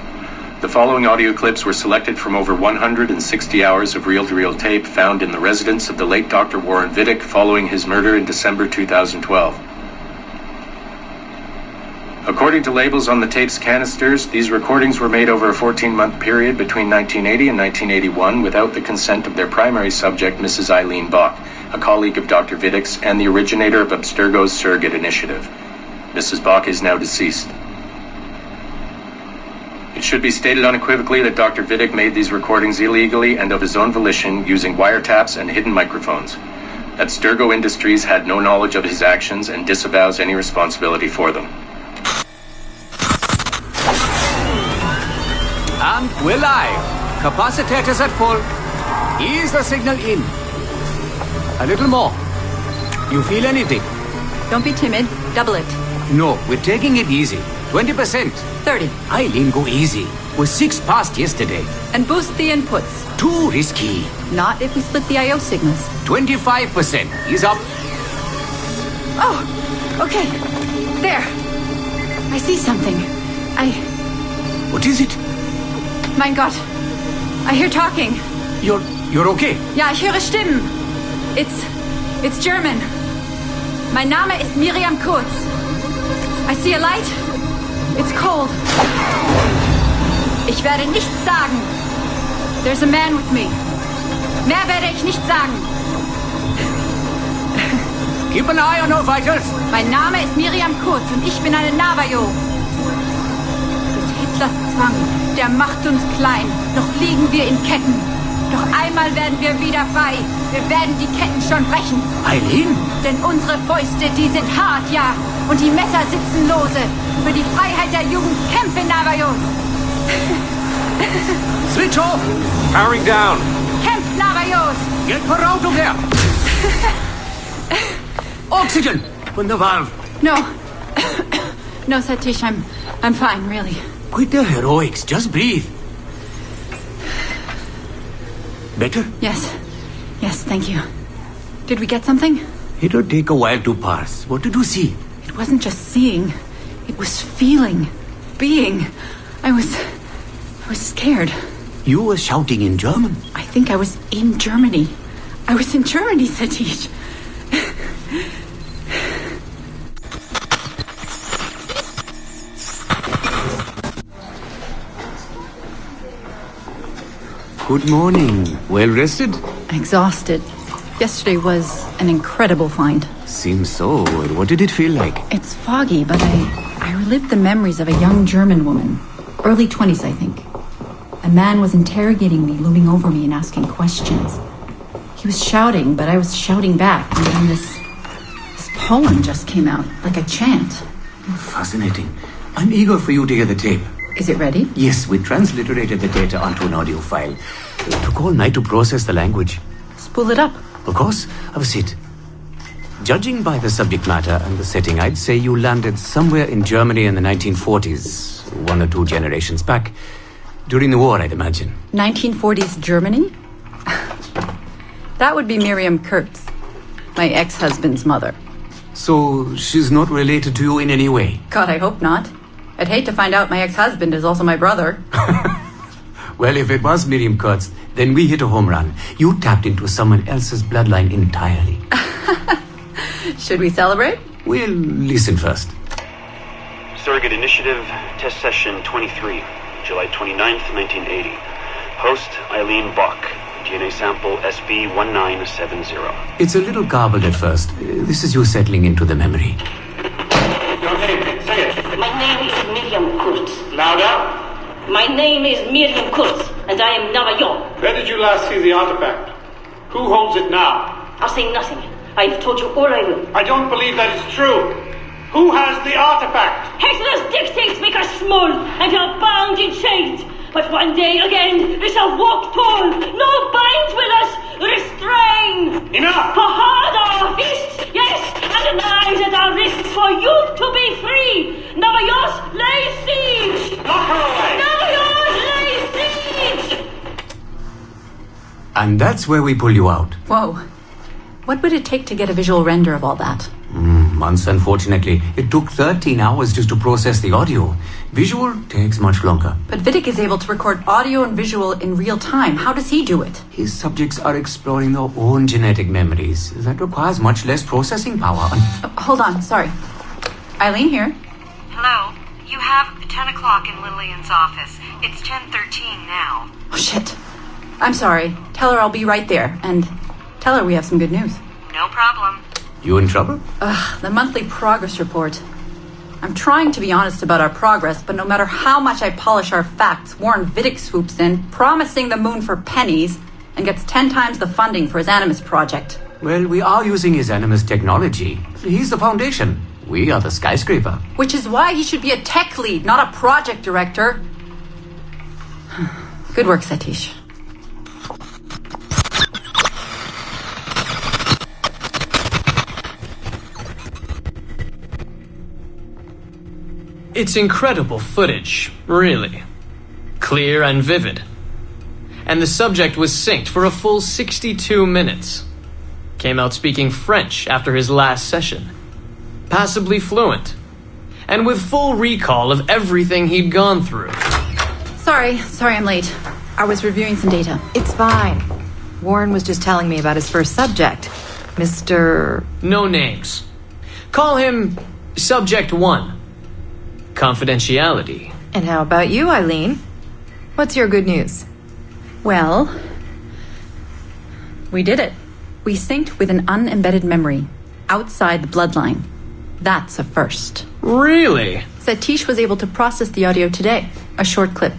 The following audio clips were selected from over 160 hours of reel-to-reel tape found in the residence of the late Dr. Warren Vidic following his murder in December 2012. According to labels on the tape's canisters, these recordings were made over a 14-month period between 1980 and 1981 without the consent of their primary subject, Mrs. Eileen Bach, a colleague of Dr. Vidic's and the originator of Abstergo's surrogate initiative. Mrs. Bach is now deceased. It should be stated unequivocally that Dr. Vidic made these recordings illegally and of his own volition using wiretaps and hidden microphones. Abstergo Industries had no knowledge of his actions and disavows any responsibility for them. And we're live. Capacitors at full. Ease the signal in. A little more. You feel anything? Don't be timid. Double it. No, we're taking it easy. 20%. 30. Eileen, go easy. We're 6 past yesterday. And boost the inputs. Too risky. Not if we split the I/O signals. 25%. Ease up. Oh, okay. There. I see something. What is it? Mein Gott. I hear talking. You're okay? Ja, ich höre Stimmen. It's German. Mein Name ist Miriam Kurz. I see a light. It's cold. Ich werde nichts sagen. There's a man with me. Mehr werde ich nicht sagen. Keep an eye on our vitals. Mein Name ist Miriam Kurz und ich bin eine Navajo. Des Hitlers Zwang, der macht uns klein. Noch liegen wir in Ketten. Doch einmal werden wir wieder frei. Wir werden die Ketten schon brechen. Eileen? Denn unsere Fäuste, die sind hart, ja. Und die Messer sitzen lose. Für die Freiheit der Jugend kämpfen Navajos. Switch off. Powering down. Kämpft Navajos. Get her out of there. Oxygen from the valve. No. No, Satish, I'm fine, really. Quit the heroics. Just breathe. Better? Yes, thank you. Did we get something? It'll take a while to parse. What did you see? It wasn't just seeing. It was feeling. Being. I was scared. You were shouting in German? I think I was in Germany. I was in Germany, Satish. Good morning. Well rested? Exhausted. Yesterday was an incredible find. Seems so. What did it feel like? It's foggy, but I relived the memories of a young German woman. Early 20s, I think. A man was interrogating me, looming over me and asking questions. He was shouting, but I was shouting back. And then this poem just came out, like a chant. Fascinating. I'm eager for you to hear the tape. Is it ready? Yes, we transliterated the data onto an audio file. It took all night to process the language. Spool it up. Of course. Have a seat. Judging by the subject matter and the setting, I'd say you landed somewhere in Germany in the 1940s, 1 or 2 generations back. During the war, I'd imagine. 1940s Germany? That would be Miriam Kurtz, my ex-husband's mother. So she's not related to you in any way? God, I hope not. I'd hate to find out my ex-husband is also my brother. Well, if it was Miriam Kurtz, then we hit a home run. You tapped into someone else's bloodline entirely. Should we celebrate? We'll listen first. Surrogate Initiative, Test Session 23, July 29th, 1980. Host, Eileen Bach. DNA sample SB1970. It's a little garbled at first. This is you settling into the memory. Your name, say it. My name is Miriam Kurtz. Louder. My name is Miriam Kurtz, and I am Navajo. Where did you last see the artifact? Who holds it now? I'll say nothing. I've told you all I will. I don't believe that is true. Who has the artifact? Hitler's dictates make us small, and are bound in chains. But one day again, we shall walk tall. No binds with us, restrain. Enough! For hard our fists, yes, and the knives at our wrists for you to be free. Navajos lay siege. Knock her away. Navajos lay siege. And that's where we pull you out. Whoa. What would it take to get a visual render of all that? months, unfortunately. It took 13 hours just to process the audio. Visual takes much longer. But Vidic is able to record audio and visual in real time. How does he do it? His subjects are exploring their own genetic memories. That requires much less processing power. Hold on, sorry. Eileen here. Hello. You have 10 o'clock in Lillian's office. It's 10:13 now. Oh, shit. I'm sorry. Tell her I'll be right there. And tell her we have some good news. No problem. You in trouble? The monthly progress report. I'm trying to be honest about our progress, but no matter how much I polish our facts, Warren Vidic swoops in, promising the moon for pennies, and gets 10 times the funding for his Animus project. Well, we are using his Animus technology. He's the foundation. We are the skyscraper. Which is why he should be a tech lead, not a project director. Good work, Satish. It's incredible footage, really. Clear and vivid. And the subject was synced for a full 62 minutes. Came out speaking French after his last session. Passably fluent. And with full recall of everything he'd gone through. Sorry I'm late. I was reviewing some data. It's fine. Warren was just telling me about his first subject, Mr. No names. Call him Subject 1. Confidentiality. And how about you, Eileen? What's your good news? Well, we did it. We synced with an unembedded memory outside the bloodline. That's a first. Really? Satish was able to process the audio today. A short clip.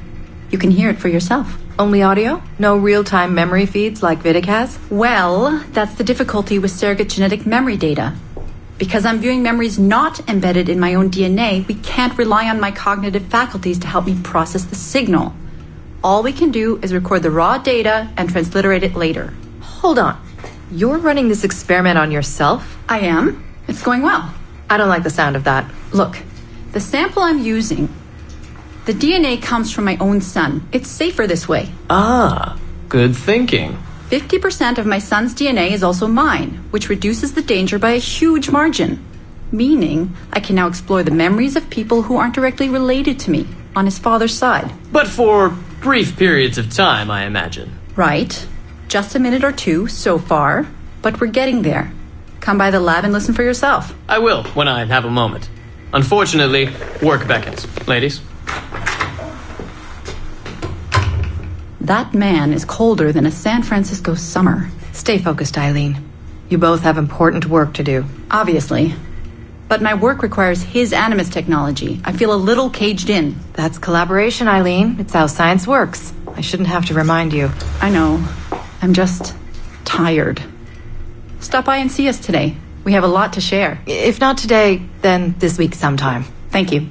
You can hear it for yourself. Only audio? No real-time memory feeds like Vidic has? Well, that's the difficulty with surrogate genetic memory data. Because I'm viewing memories not embedded in my own DNA, we can't rely on my cognitive faculties to help me process the signal. All we can do is record the raw data and transliterate it later. Hold on. You're running this experiment on yourself? I am. It's going well. I don't like the sound of that. Look, the sample I'm using, the DNA comes from my own son. It's safer this way. Ah, good thinking. 50% of my son's DNA is also mine, which reduces the danger by a huge margin. Meaning, I can now explore the memories of people who aren't directly related to me on his father's side. But for brief periods of time, I imagine. Right. Just a minute or two so far, but we're getting there. Come by the lab and listen for yourself. I will, when I have a moment. Unfortunately, work beckons. Ladies? That man is colder than a San Francisco summer. Stay focused, Eileen. You both have important work to do. Obviously. But my work requires his Animus technology. I feel a little caged in. That's collaboration, Eileen. It's how science works. I shouldn't have to remind you. I know. I'm just tired. Stop by and see us today. We have a lot to share. If not today, then this week sometime. Thank you.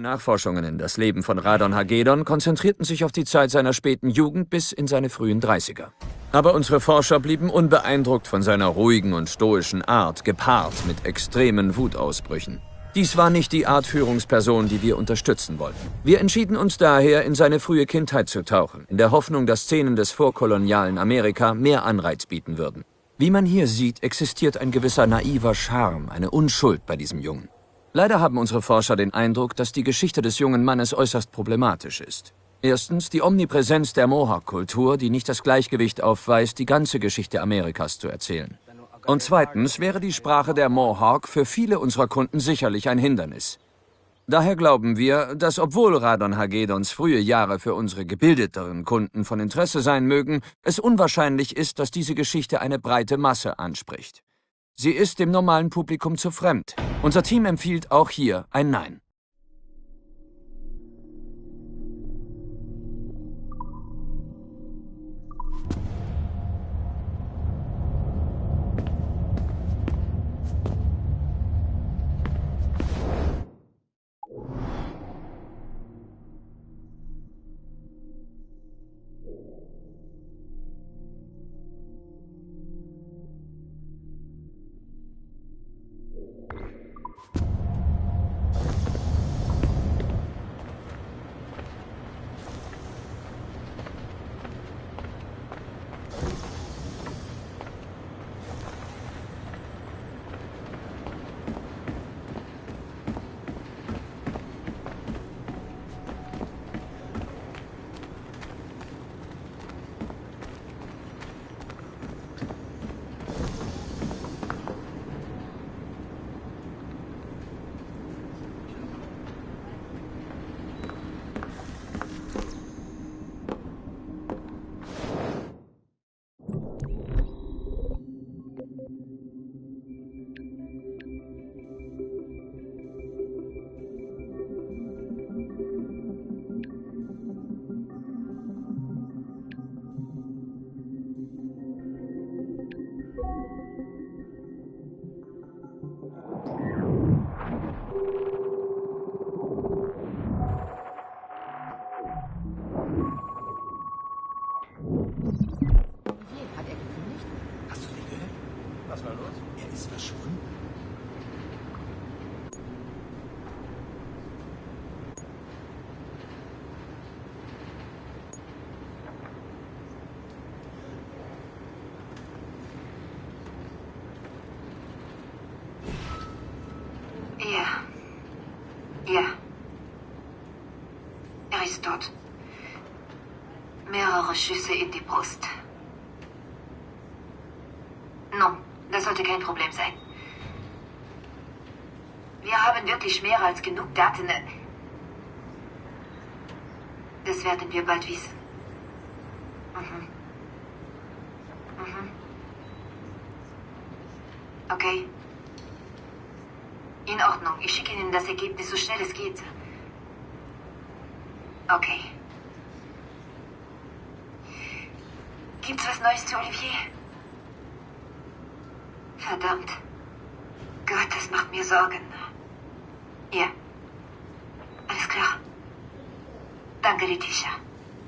Nachforschungen in das Leben von Radon Hagedorn konzentrierten sich auf die Zeit seiner späten Jugend bis in seine frühen 30er. Aber unsere Forscher blieben unbeeindruckt von seiner ruhigen und stoischen Art, gepaart mit extremen Wutausbrüchen. Dies war nicht die Art Führungsperson, die wir unterstützen wollten. Wir entschieden uns daher, in seine frühe Kindheit zu tauchen, in der Hoffnung, dass Szenen des vorkolonialen Amerika mehr Anreiz bieten würden. Wie man hier sieht, existiert ein gewisser naiver Charme, eine Unschuld bei diesem Jungen. Leider haben unsere Forscher den Eindruck, dass die Geschichte des jungen Mannes äußerst problematisch ist. Erstens die Omnipräsenz der Mohawk-Kultur, die nicht das Gleichgewicht aufweist, die ganze Geschichte Amerikas zu erzählen. Und zweitens wäre die Sprache der Mohawk für viele unserer Kunden sicherlich ein Hindernis. Daher glauben wir, dass obwohl Radon Hagedorns frühe Jahre für unsere gebildeteren Kunden von Interesse sein mögen, es unwahrscheinlich ist, dass diese Geschichte eine breite Masse anspricht. Sie ist dem normalen Publikum zu fremd. Unser Team empfiehlt auch hier ein Nein. Was war los? Er ist verschwunden. Ja. Er ist tot. Mehrere Schüsse in die Brust. No, das sollte kein Problem sein. Wir haben wirklich mehr als genug Daten. Das werden wir bald wissen. Okay. In Ordnung. Ich schicke Ihnen das Ergebnis so schnell es geht. Okay. Gibt's was Neues zu Olivier? Verdammt. Gott, das macht mir Sorgen. Ja. Alles klar. Danke, Letitia.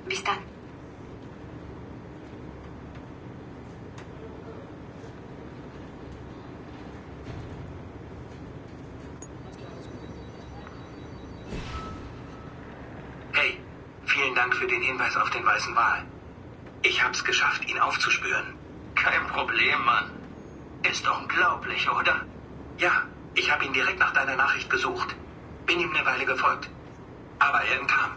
Bis dann. Hey, vielen Dank für den Hinweis auf den weißen Wal. Ich hab's geschafft, ihn aufzuspüren. Kein Problem, Mann. Ist unglaublich, oder? Ja, ich habe ihn direkt nach deiner Nachricht gesucht. Bin ihm eine Weile gefolgt. Aber er entkam.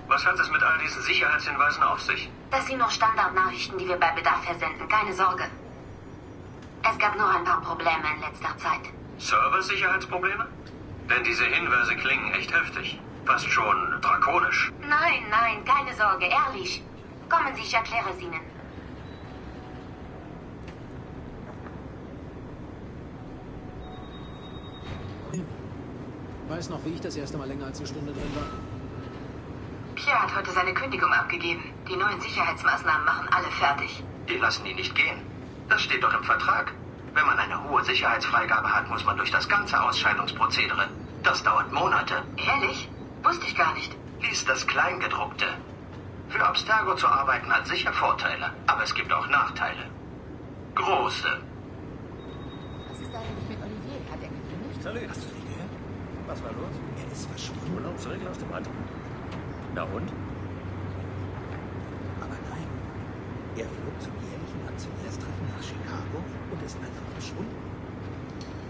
Was hat es mit all diesen Sicherheitshinweisen auf sich? Das sind nur Standardnachrichten, die wir bei Bedarf versenden. Keine Sorge. Es gab nur ein paar Probleme in letzter Zeit. Server-Sicherheitsprobleme? Denn diese Hinweise klingen echt heftig. Fast schon drakonisch. Nein, nein, keine Sorge, ehrlich. Kommen Sie, ich erkläre es Ihnen. Weiß noch, wie ich das erste Mal länger als eine Stunde drin war? Pierre hat heute seine Kündigung abgegeben. Die neuen Sicherheitsmaßnahmen machen alle fertig. Die lassen ihn nicht gehen. Das steht doch im Vertrag. Wenn man eine hohe Sicherheitsfreigabe hat, muss man durch das ganze Ausscheidungsprozedere. Das dauert Monate. Ehrlich? Wusste ich gar nicht. Lies das Kleingedruckte. Für Abstergo zu arbeiten hat sicher Vorteile, aber es gibt auch Nachteile. Große. Was ist eigentlich mit Olivier? Hat er gekündigt? Salut. Hast du viel gehört? Was war los? Er ist verschwunden. Urlaubsregel aus dem Land. Na und? Aber nein. Er flog zum jährlichen Aktionärstreffen nach Chicago und ist einfach verschwunden.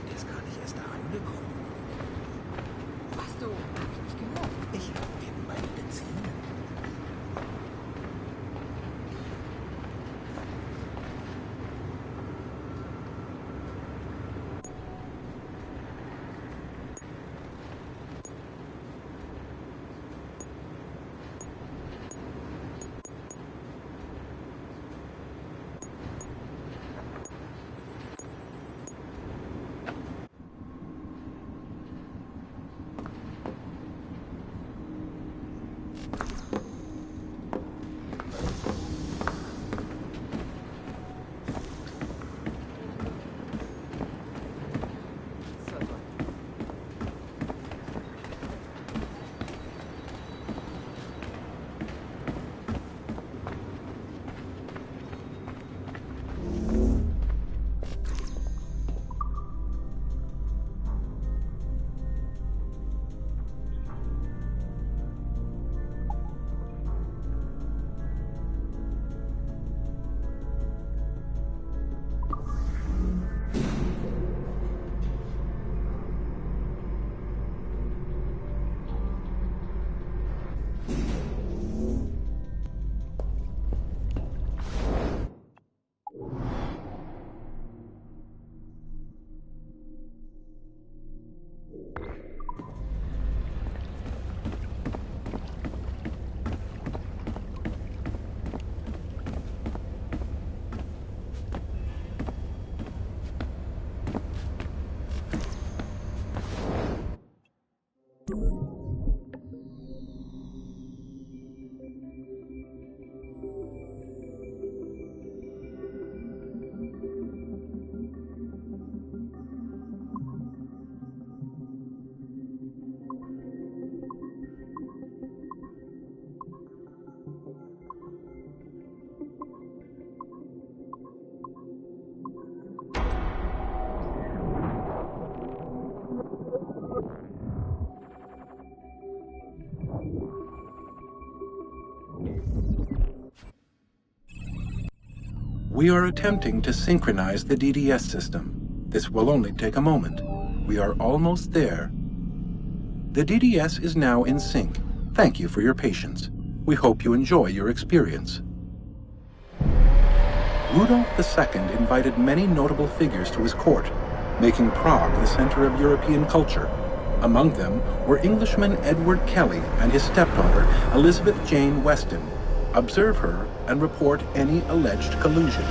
Der ist gar nicht erst da angekommen. Was du? Hab ich nicht gehört. Ich hab eben bei den Benzinen. We are attempting to synchronize the DDS system. This will only take a moment. We are almost there. The DDS is now in sync. Thank you for your patience. We hope you enjoy your experience. Rudolf II invited many notable figures to his court, making Prague the center of European culture. Among them were Englishman Edward Kelly and his stepdaughter, Elizabeth Jane Weston. Observe her and report any alleged collusion.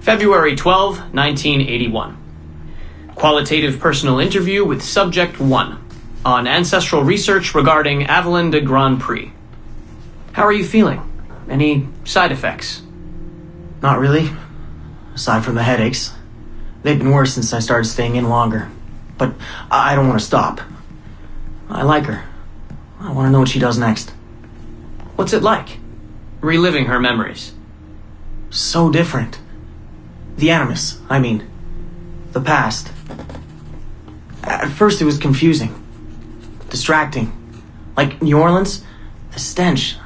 February 12, 1981. Qualitative personal interview with Subject 1 on ancestral research regarding Avalon de Grand Prix. How are you feeling? Any side effects? Not really. Aside from the headaches. They've been worse since I started staying in longer. But I don't want to stop. I like her. I want to know what she does next. What's it like? Reliving her memories. So different. The Animus, I mean. The past. At first it was confusing. Distracting. Like New Orleans, the stench.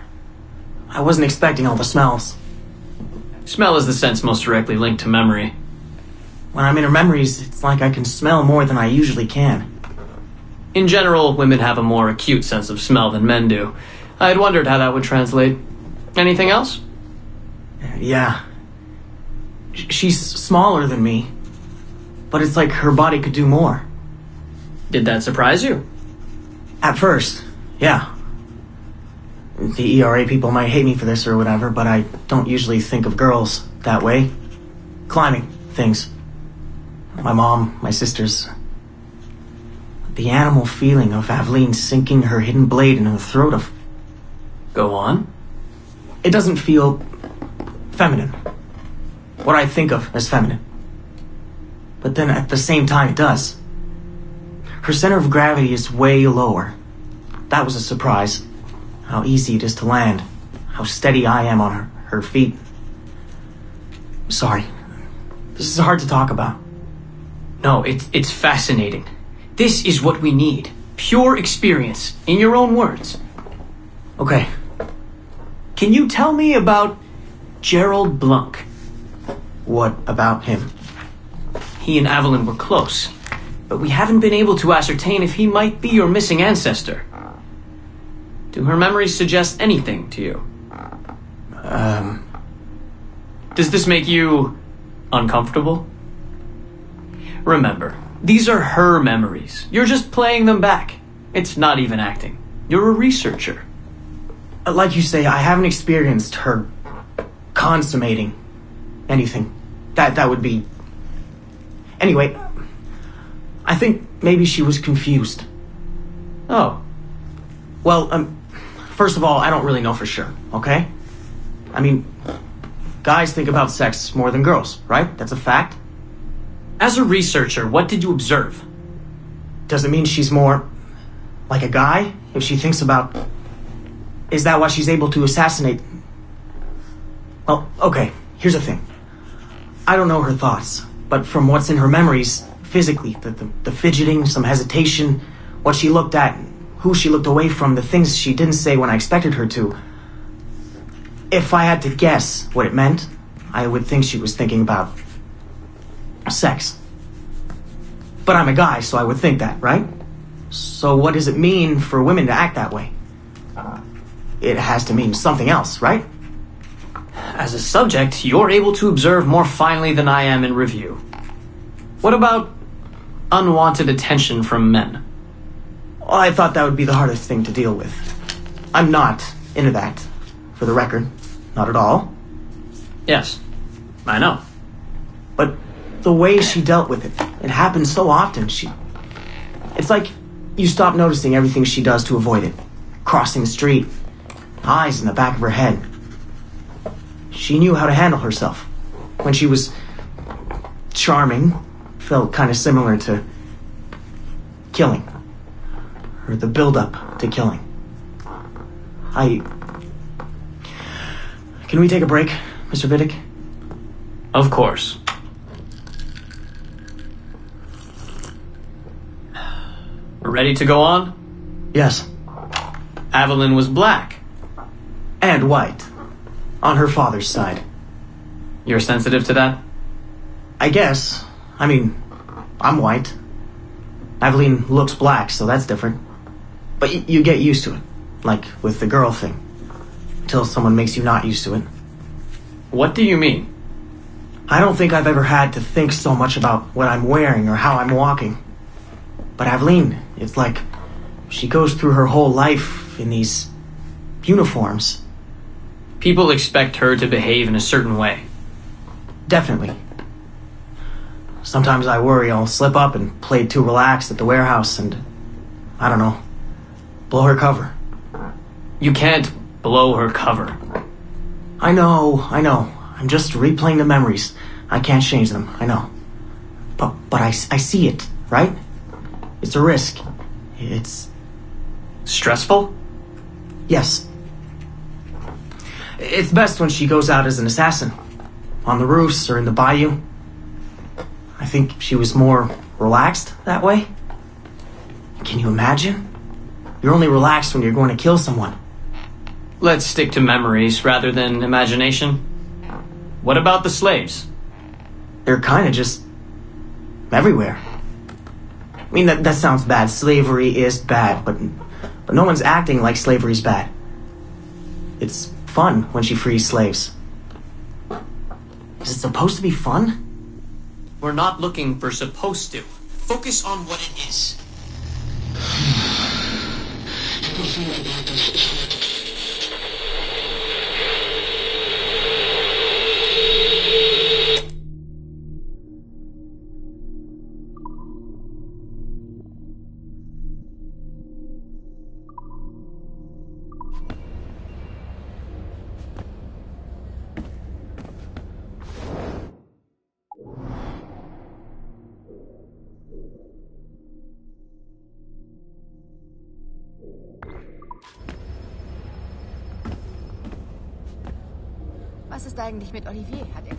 I wasn't expecting all the smells. Smell is the sense most directly linked to memory. When I'm in her memories, it's like I can smell more than I usually can. In general, women have a more acute sense of smell than men do. I had wondered how that would translate. Anything else? Yeah. She's smaller than me, but it's like her body could do more. Did that surprise you? At first, yeah. The ERA people might hate me for this or whatever, but I don't usually think of girls that way. Climbing things. My mom, my sisters. The animal feeling of Aveline sinking her hidden blade into the throat of Go on. It doesn't feel feminine. What I think of as feminine. But then at the same time it does. Her center of gravity is way lower. That was a surprise. How easy it is to land. How steady I am on her feet. Sorry. This is hard to talk about. No, it's fascinating. This is what we need. Pure experience, in your own words. Okay. Can you tell me about Gerald Blunk? What about him? He and Evelyn were close, but we haven't been able to ascertain if he might be your missing ancestor. Do her memories suggest anything to you? Does this make you uncomfortable? Remember, these are her memories. You're just playing them back. It's not even acting. You're a researcher. Like you say, I haven't experienced her consummating anything. That would be... Anyway, I think maybe she was confused. Oh. Well, first of all, I don't really know for sure, okay? I mean, guys think about sex more than girls, right? That's a fact. As a researcher, what did you observe? Does it mean she's more like a guy if she thinks about... Is that why she's able to assassinate... Well, okay, here's the thing. I don't know her thoughts, but from what's in her memories, physically, the fidgeting, some hesitation, what she looked at, who she looked away from, the things she didn't say when I expected her to. If I had to guess what it meant, I would think she was thinking about sex. But I'm a guy, so I would think that, right? So what does it mean for women to act that way? It has to mean something else, right? As a subject, you're able to observe more finely than I am in review. What about unwanted attention from men? Well, I thought that would be the hardest thing to deal with. I'm not into that, for the record. Not at all. Yes, I know. But the way she dealt with it, it happens so often. It's like you stop noticing everything she does to avoid it. Crossing the street, eyes in the back of her head. She knew how to handle herself. When she was charming, felt kind of similar to killing. Or the build-up to killing. Can we take a break, Mr. Vidic? Of course. We're ready to go on? Yes. Evelyn was black. And white. On her father's side. You're sensitive to that? I guess. I mean, I'm white. Evelyn looks black, so that's different. But you get used to it. Like with the girl thing. Until someone makes you not used to it. What do you mean? I don't think I've ever had to think so much about what I'm wearing or how I'm walking. But Evelyn, it's like she goes through her whole life in these uniforms. People expect her to behave in a certain way. Definitely. Sometimes I worry I'll slip up and play too relaxed at the warehouse and, I don't know, blow her cover. You can't blow her cover. I know. I'm just replaying the memories. I can't change them, I know. But I see it, right? It's a risk. It's... stressful? Yes. It's best when she goes out as an assassin. On the roofs or in the bayou. I think she was more relaxed that way. Can you imagine? You're only relaxed when you're going to kill someone. Let's stick to memories rather than imagination. What about the slaves? They're kind of just... everywhere. I mean, that sounds bad. Slavery is bad, but no one's acting like slavery's bad. It's fun when she frees slaves. Is it supposed to be fun? We're not looking for supposed to. Focus on what it is. Was ist eigentlich mit Olivier? Hat er...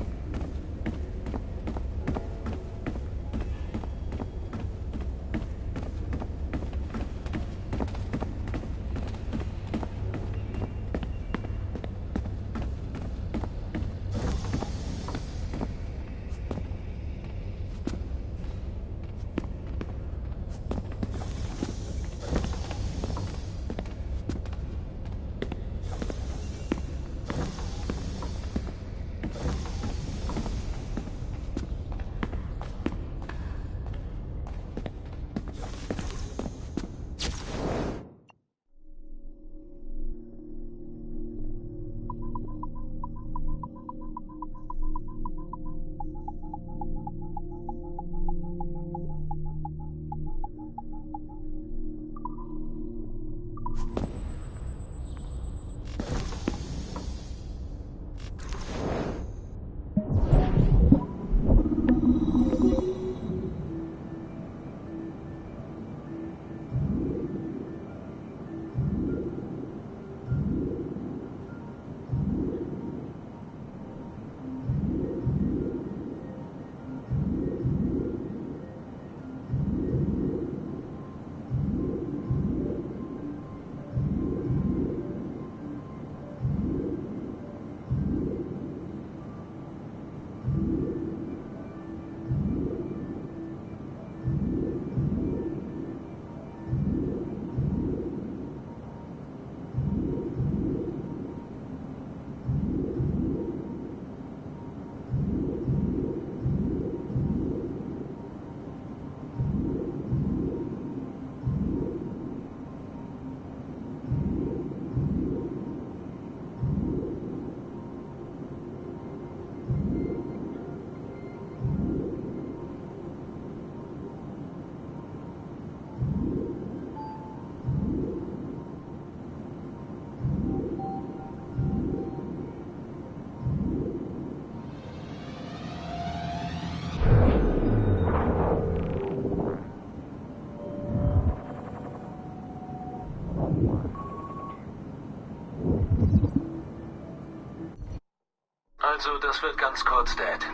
Also, das wird ganz kurz, Dad.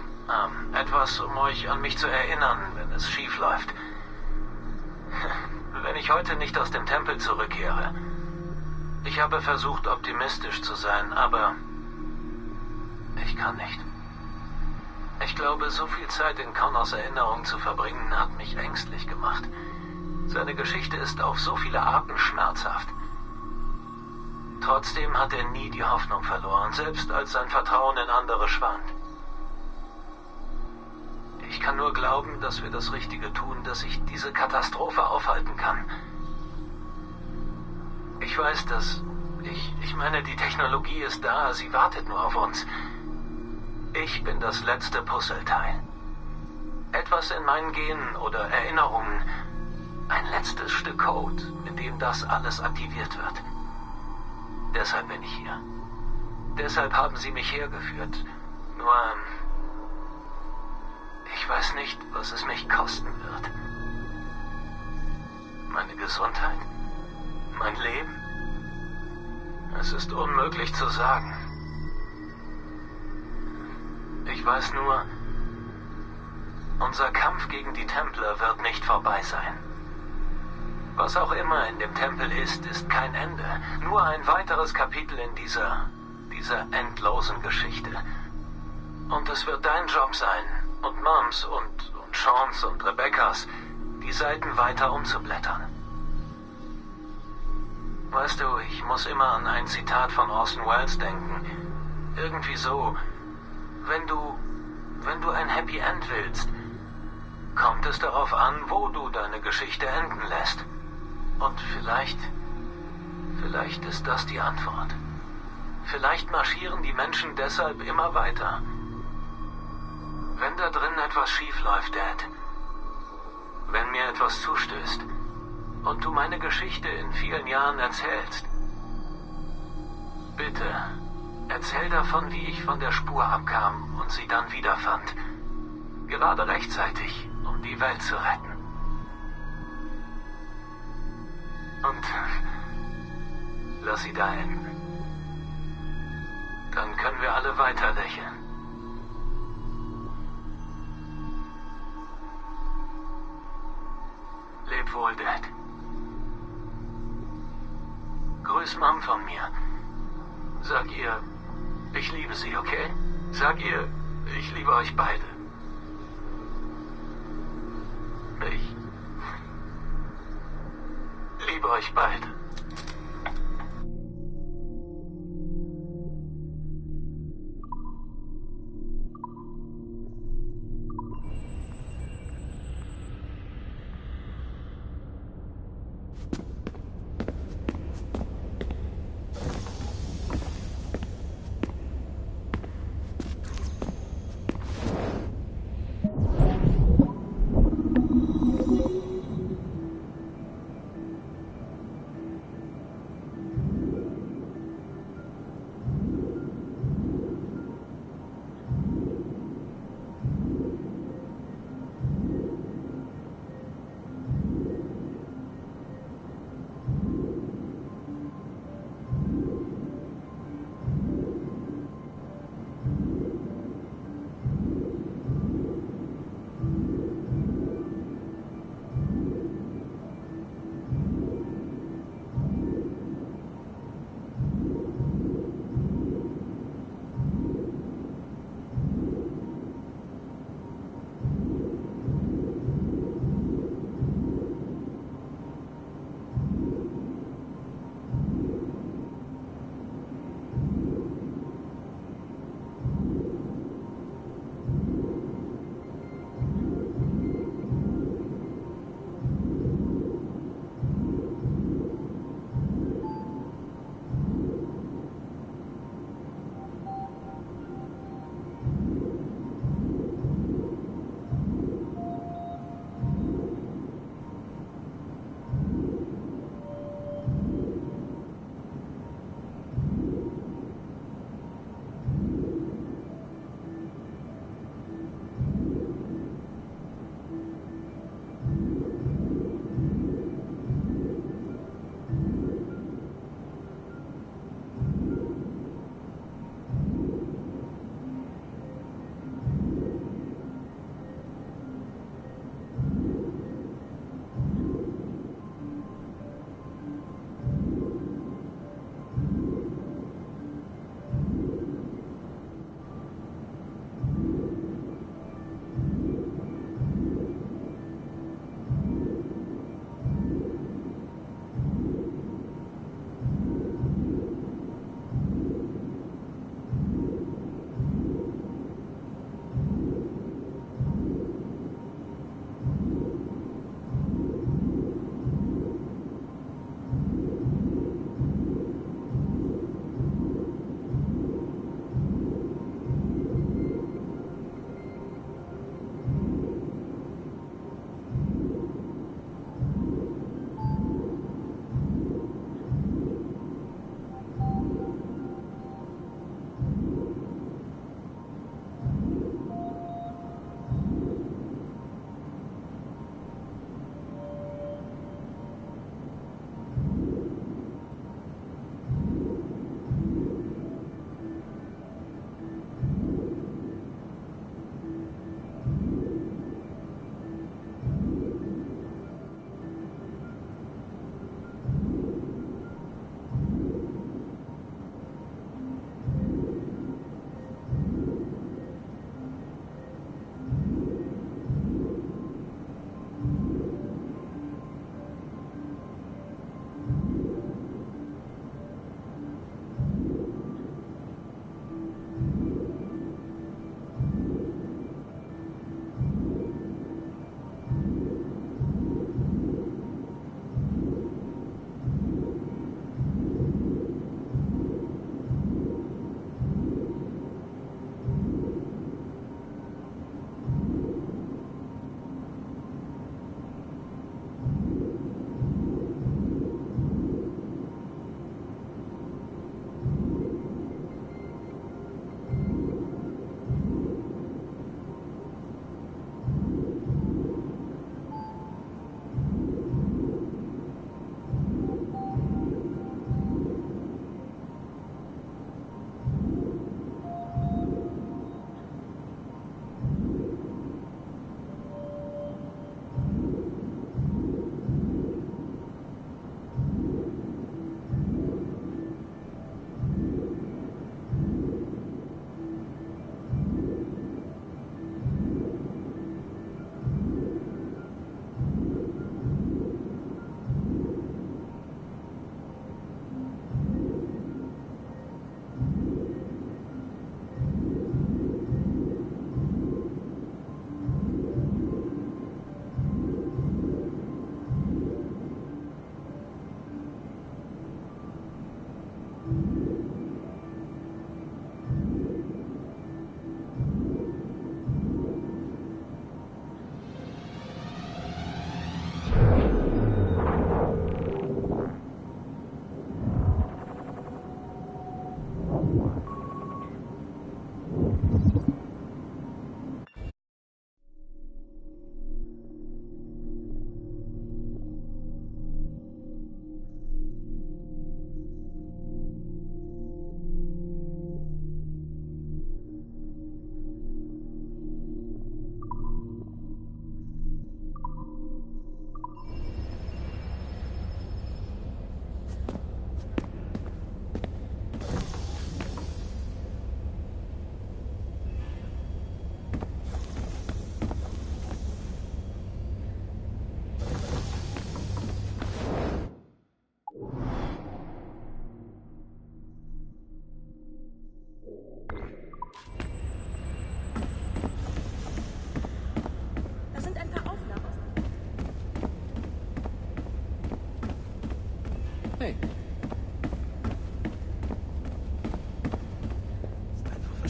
Etwas, um euch an mich zu erinnern, wenn es schief läuft. Wenn ich heute nicht aus dem Tempel zurückkehre. Ich habe versucht, optimistisch zu sein, aber ich kann nicht. Ich glaube, so viel Zeit in Connors Erinnerung zu verbringen, hat mich ängstlich gemacht. Seine Geschichte ist auf so viele Arten schmerzhaft. Trotzdem hat er nie die Hoffnung verloren, selbst als sein Vertrauen in andere schwand. Ich kann nur glauben, dass wir das Richtige tun, dass ich diese Katastrophe aufhalten kann. Ich weiß, dass... Ich meine, die Technologie ist da, sie wartet nur auf uns. Ich bin das letzte Puzzleteil. Etwas in meinen Genen oder Erinnerungen. Ein letztes Stück Code, mit dem das alles aktiviert wird. Deshalb bin ich hier. Deshalb haben sie mich hergeführt. Nur... ich weiß nicht, was es mich kosten wird. Meine Gesundheit? Mein Leben? Es ist unmöglich zu sagen. Ich weiß nur, unser Kampf gegen die Templer wird nicht vorbei sein. Was auch immer in dem Tempel ist kein Ende. Nur ein weiteres Kapitel in dieser endlosen Geschichte. Und es wird dein Job sein, und Moms und Seans und Rebecca's, die Seiten weiter umzublättern. Weißt du, ich muss immer an ein Zitat von Orson Welles denken. Irgendwie so, wenn du ein Happy End willst, kommt es darauf an, wo du deine Geschichte enden lässt. Und vielleicht ist das die Antwort. Vielleicht marschieren die Menschen deshalb immer weiter. Wenn da drin etwas schief läuft, Dad, wenn mir etwas zustößt und du meine Geschichte in vielen Jahren erzählst, bitte erzähl davon, wie ich von der Spur abkam und sie dann wiederfand. Gerade rechtzeitig, um die Welt zu retten. Und lass sie da enden. Dann können können wir alle weiter lächeln. Leb wohl, Dad. Grüß Mom von mir. Sag ihr, ich liebe sie, okay? Sag ihr, ich liebe euch beide. Ich liebe euch beide.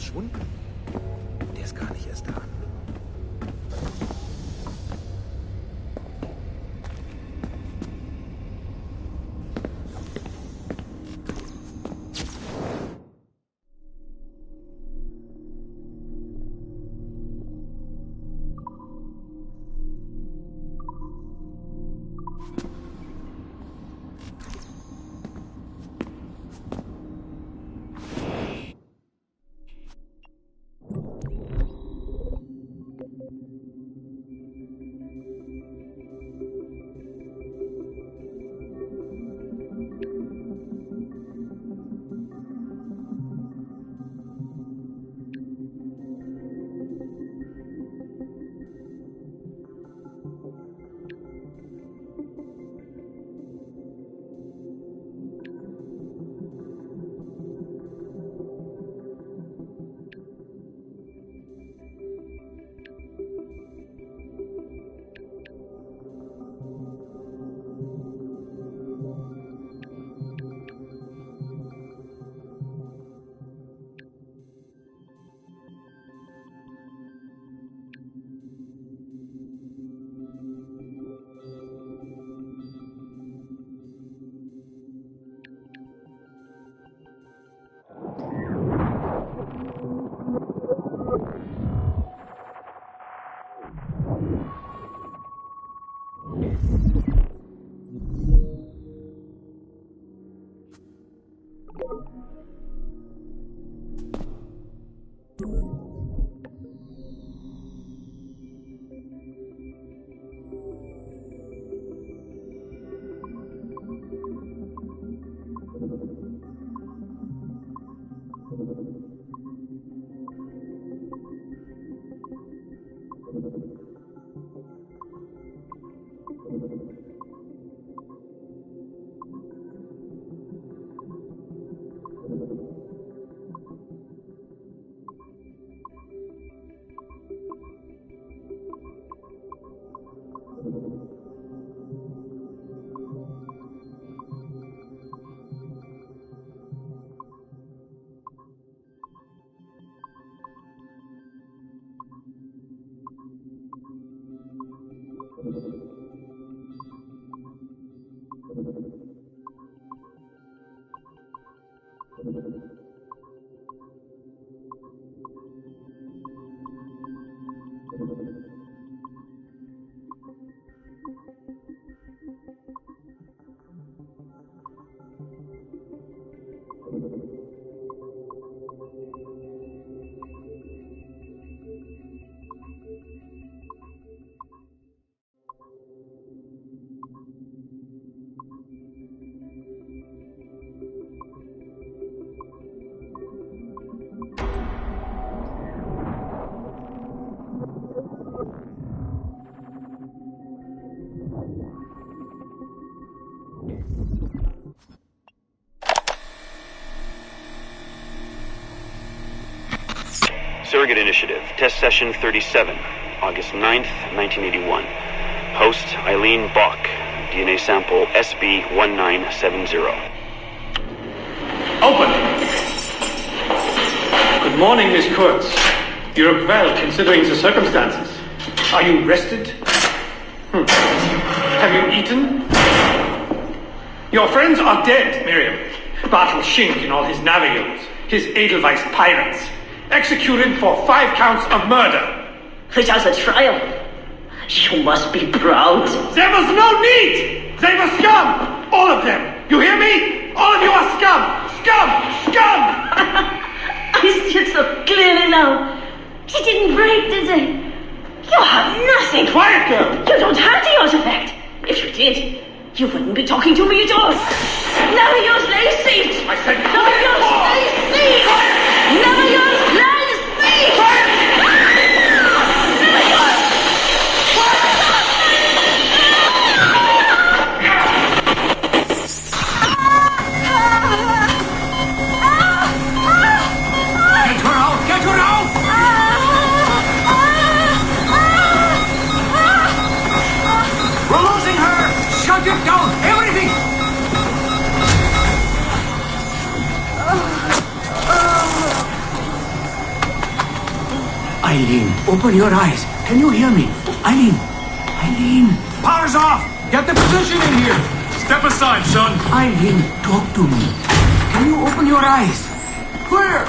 verschwunden. Der ist gar nicht erst da. Surrogate Initiative, Test Session 37, August 9th, 1981. Host Eileen Bach, DNA sample SB1970. Open! Good morning, Miss Kurtz. You look well, considering the circumstances. Are you rested? Have you eaten? Your friends are dead, Miriam. Bartel Schink and all his navios, his Edelweiss pirates. Executed for 5 counts of murder. Without a trial. You must be proud. There was no need! They were scum! All of them! You hear me? All of you are scum! Scum! Scum! I see it so clearly now. He didn't break, did they? You have nothing. Quiet, girl! You don't have the artifact. If you did, you wouldn't be talking to me at all. Never use lazy. I said never use lazy. Never use lazy. Get down! Everything! Eileen, open your eyes. Can you hear me? Eileen! Eileen! Power's off! Get the position in here! Step aside, son! Eileen, talk to me. Can you open your eyes? Clear!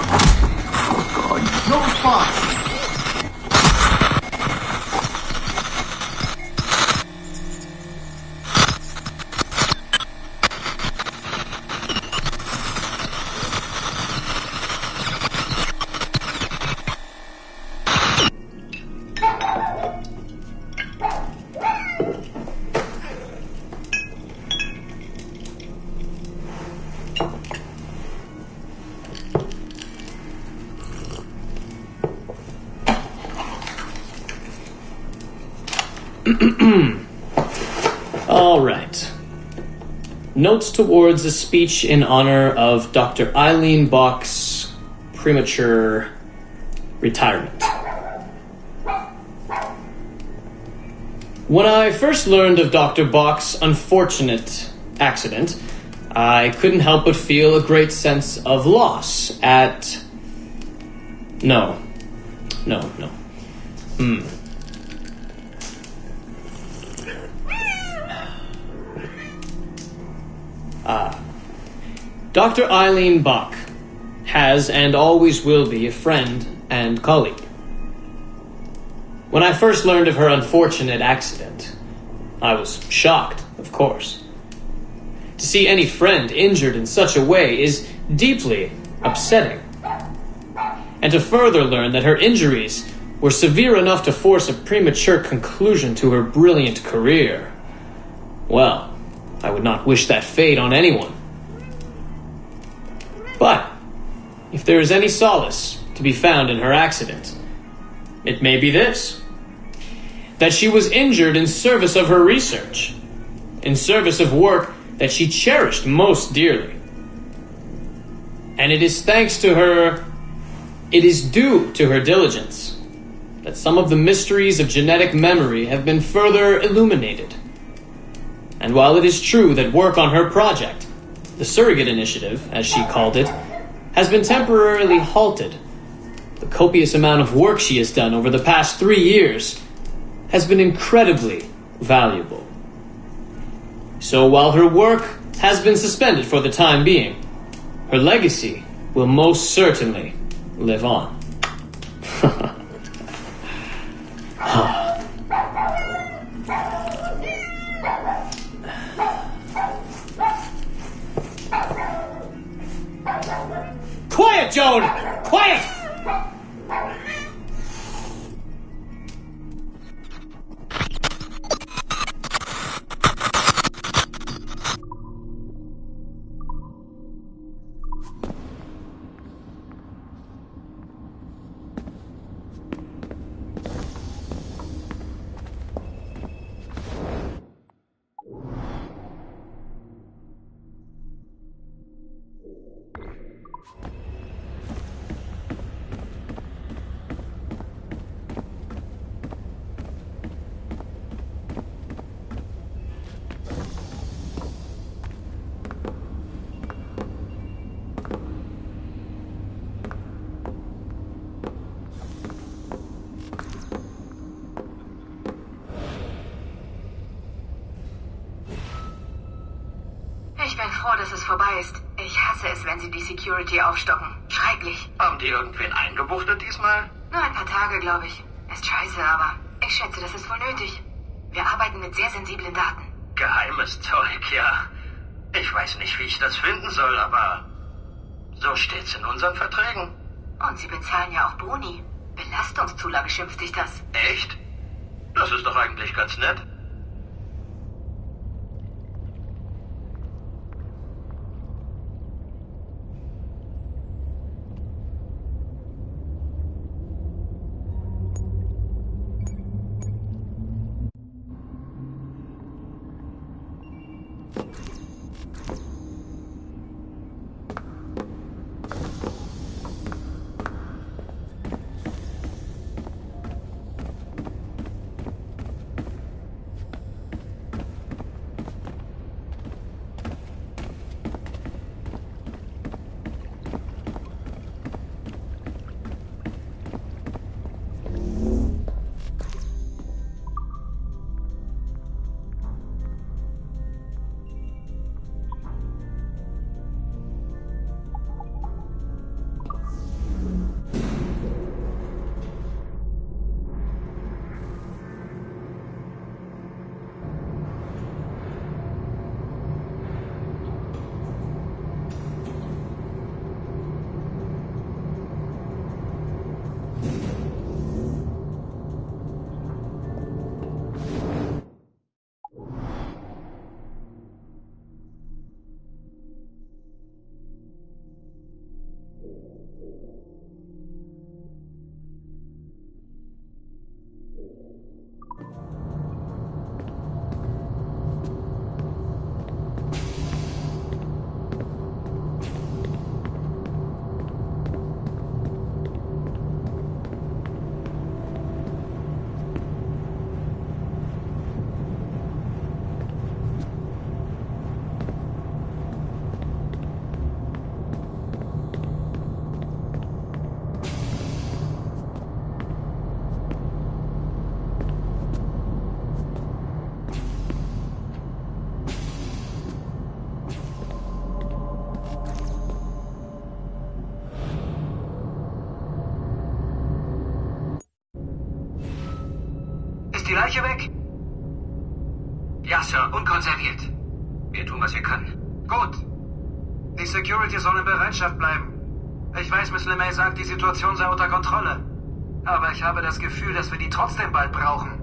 Oh, God. No spots! All right. Notes towards a speech in honor of Dr. Eileen Bach's premature retirement. When I first learned of Dr. Bach's unfortunate accident, I couldn't help but feel a great sense of loss at... No. Dr. Eileen Bach has and always will be a friend and colleague. When I first learned of her unfortunate accident, I was shocked, of course. To see any friend injured in such a way is deeply upsetting. And to further learn that her injuries were severe enough to force a premature conclusion to her brilliant career, well, I would not wish that fate on anyone. But if there is any solace to be found in her accident, it may be this: that she was injured in service of her research, in service of work that she cherished most dearly. And it is thanks to her, it is due to her diligence, that some of the mysteries of genetic memory have been further illuminated. And while it is true that work on her project, the surrogate initiative, as she called it, has been temporarily halted, the copious amount of work she has done over the past 3 years has been incredibly valuable. So while her work has been suspended for the time being, her legacy will most certainly live on. Quiet, Joan! Quiet! Ich bin froh, dass es vorbei ist. Ich hasse es, wenn sie die Security aufstocken. Schrecklich. Haben die irgendwen eingebuchtet diesmal? Nur ein paar Tage, glaube ich. Ist scheiße, aber ich schätze, das ist wohl nötig. Wir arbeiten mit sehr sensiblen Daten. Geheimes Zeug, ja. Ich weiß nicht, wie ich das finden soll, aber so steht's in unseren Verträgen. Und sie bezahlen ja auch Boni. Belastungszulage schimpft sich das. Echt? Das ist doch eigentlich ganz nett. die Leiche weg? Ja, Sir, unkonserviert. Wir tun, was wir können. Gut. Die Security soll in Bereitschaft bleiben. Ich weiß, Miss LeMay sagt, die Situation sei unter Kontrolle. Aber ich habe das Gefühl, dass wir die trotzdem bald brauchen.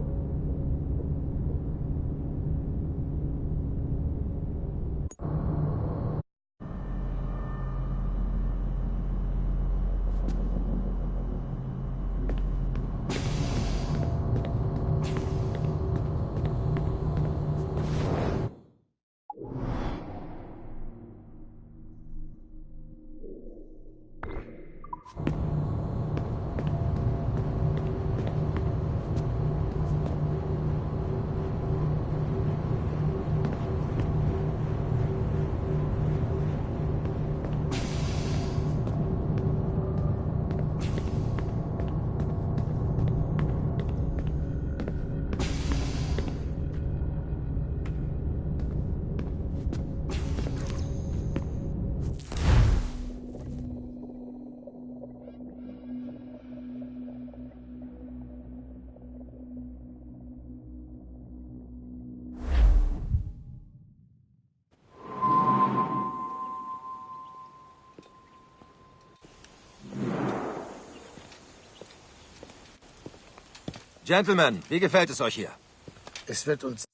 Gentlemen, wie gefällt es euch hier? Es wird uns...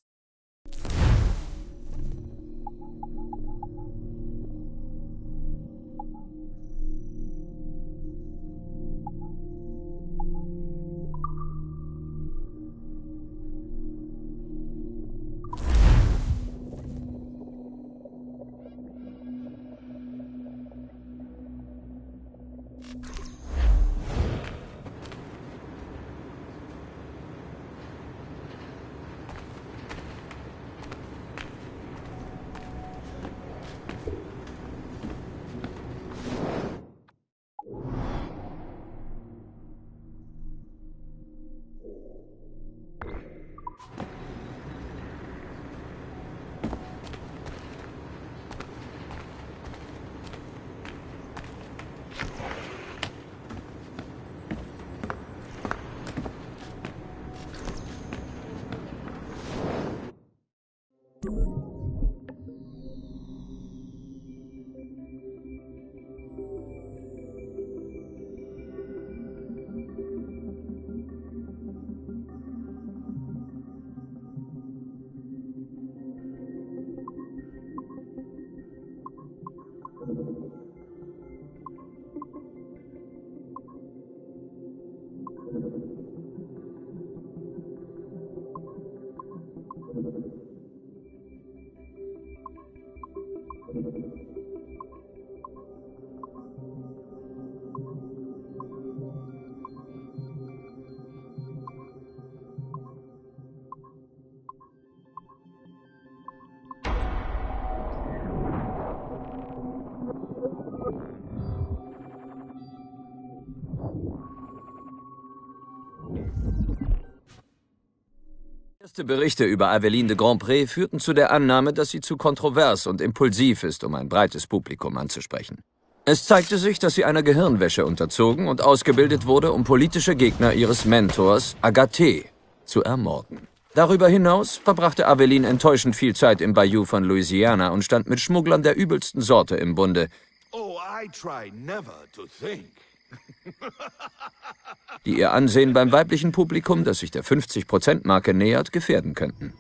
Erste Berichte über Aveline de Grandpré führten zu der Annahme, dass sie zu kontrovers und impulsiv ist, um ein breites Publikum anzusprechen. Es zeigte sich, dass sie einer Gehirnwäsche unterzogen und ausgebildet wurde, um politische Gegner ihres Mentors, Agathe, zu ermorden. Darüber hinaus verbrachte Aveline enttäuschend viel Zeit im Bayou von Louisiana und stand mit Schmugglern der übelsten Sorte im Bunde, die ihr Ansehen beim weiblichen Publikum, das sich der 50%-Marke nähert, gefährden könnten.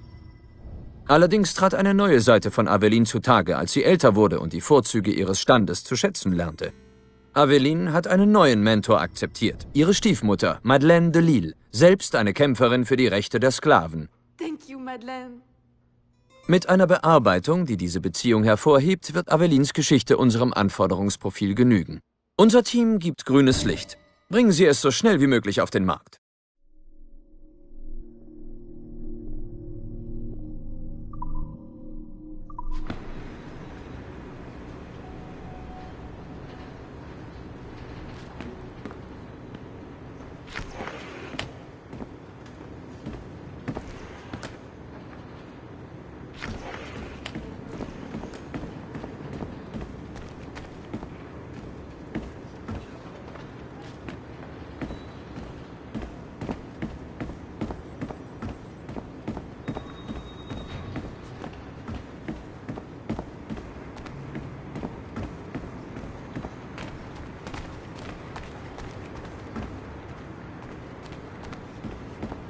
Allerdings trat eine neue Seite von Aveline zutage, als sie älter wurde und die Vorzüge ihres Standes zu schätzen lernte. Aveline hat einen neuen Mentor akzeptiert, ihre Stiefmutter, Madeleine de Lille, selbst eine Kämpferin für die Rechte der Sklaven. Thank you, Madeleine. Mit einer Bearbeitung, die diese Beziehung hervorhebt, wird Avelines Geschichte unserem Anforderungsprofil genügen. Unser Team gibt grünes Licht. Bringen Sie es so schnell wie möglich auf den Markt.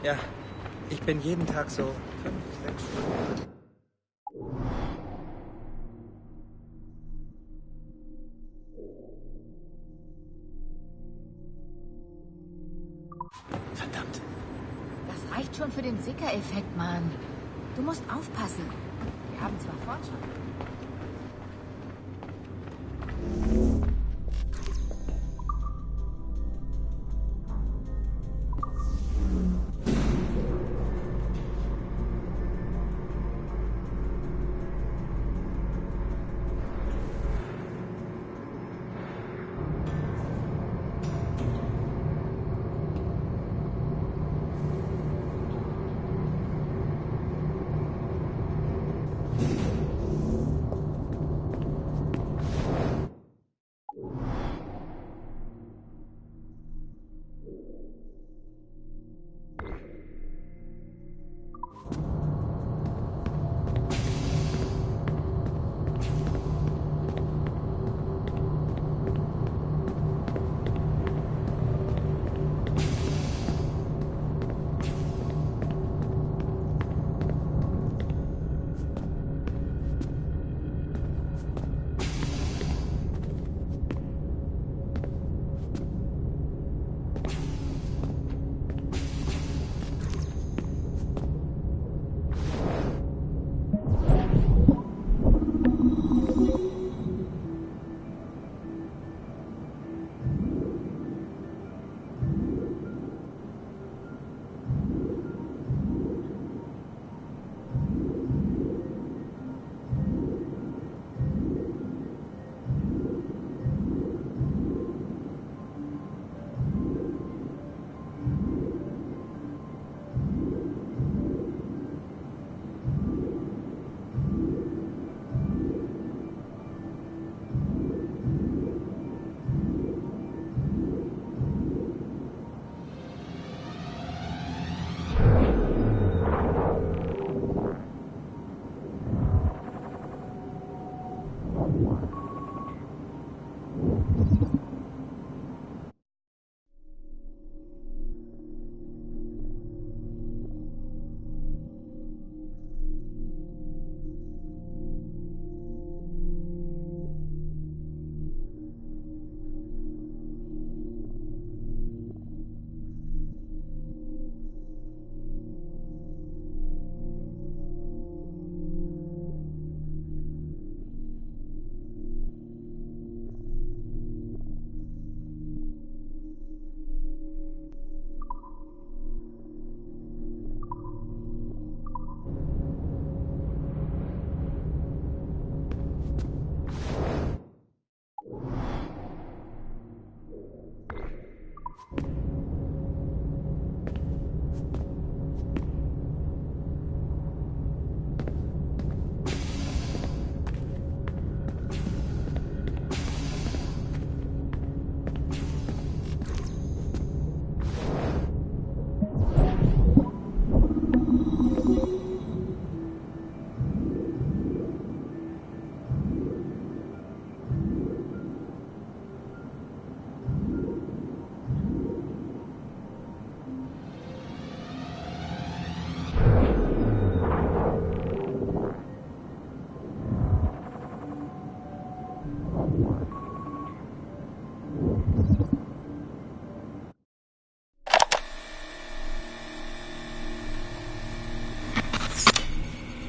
Ja, ich bin jeden Tag so 5, 6 Stunden. Verdammt. Das reicht schon für den Sicker-Effekt, Mann. Du musst aufpassen. Wir haben zwar Fortschritt.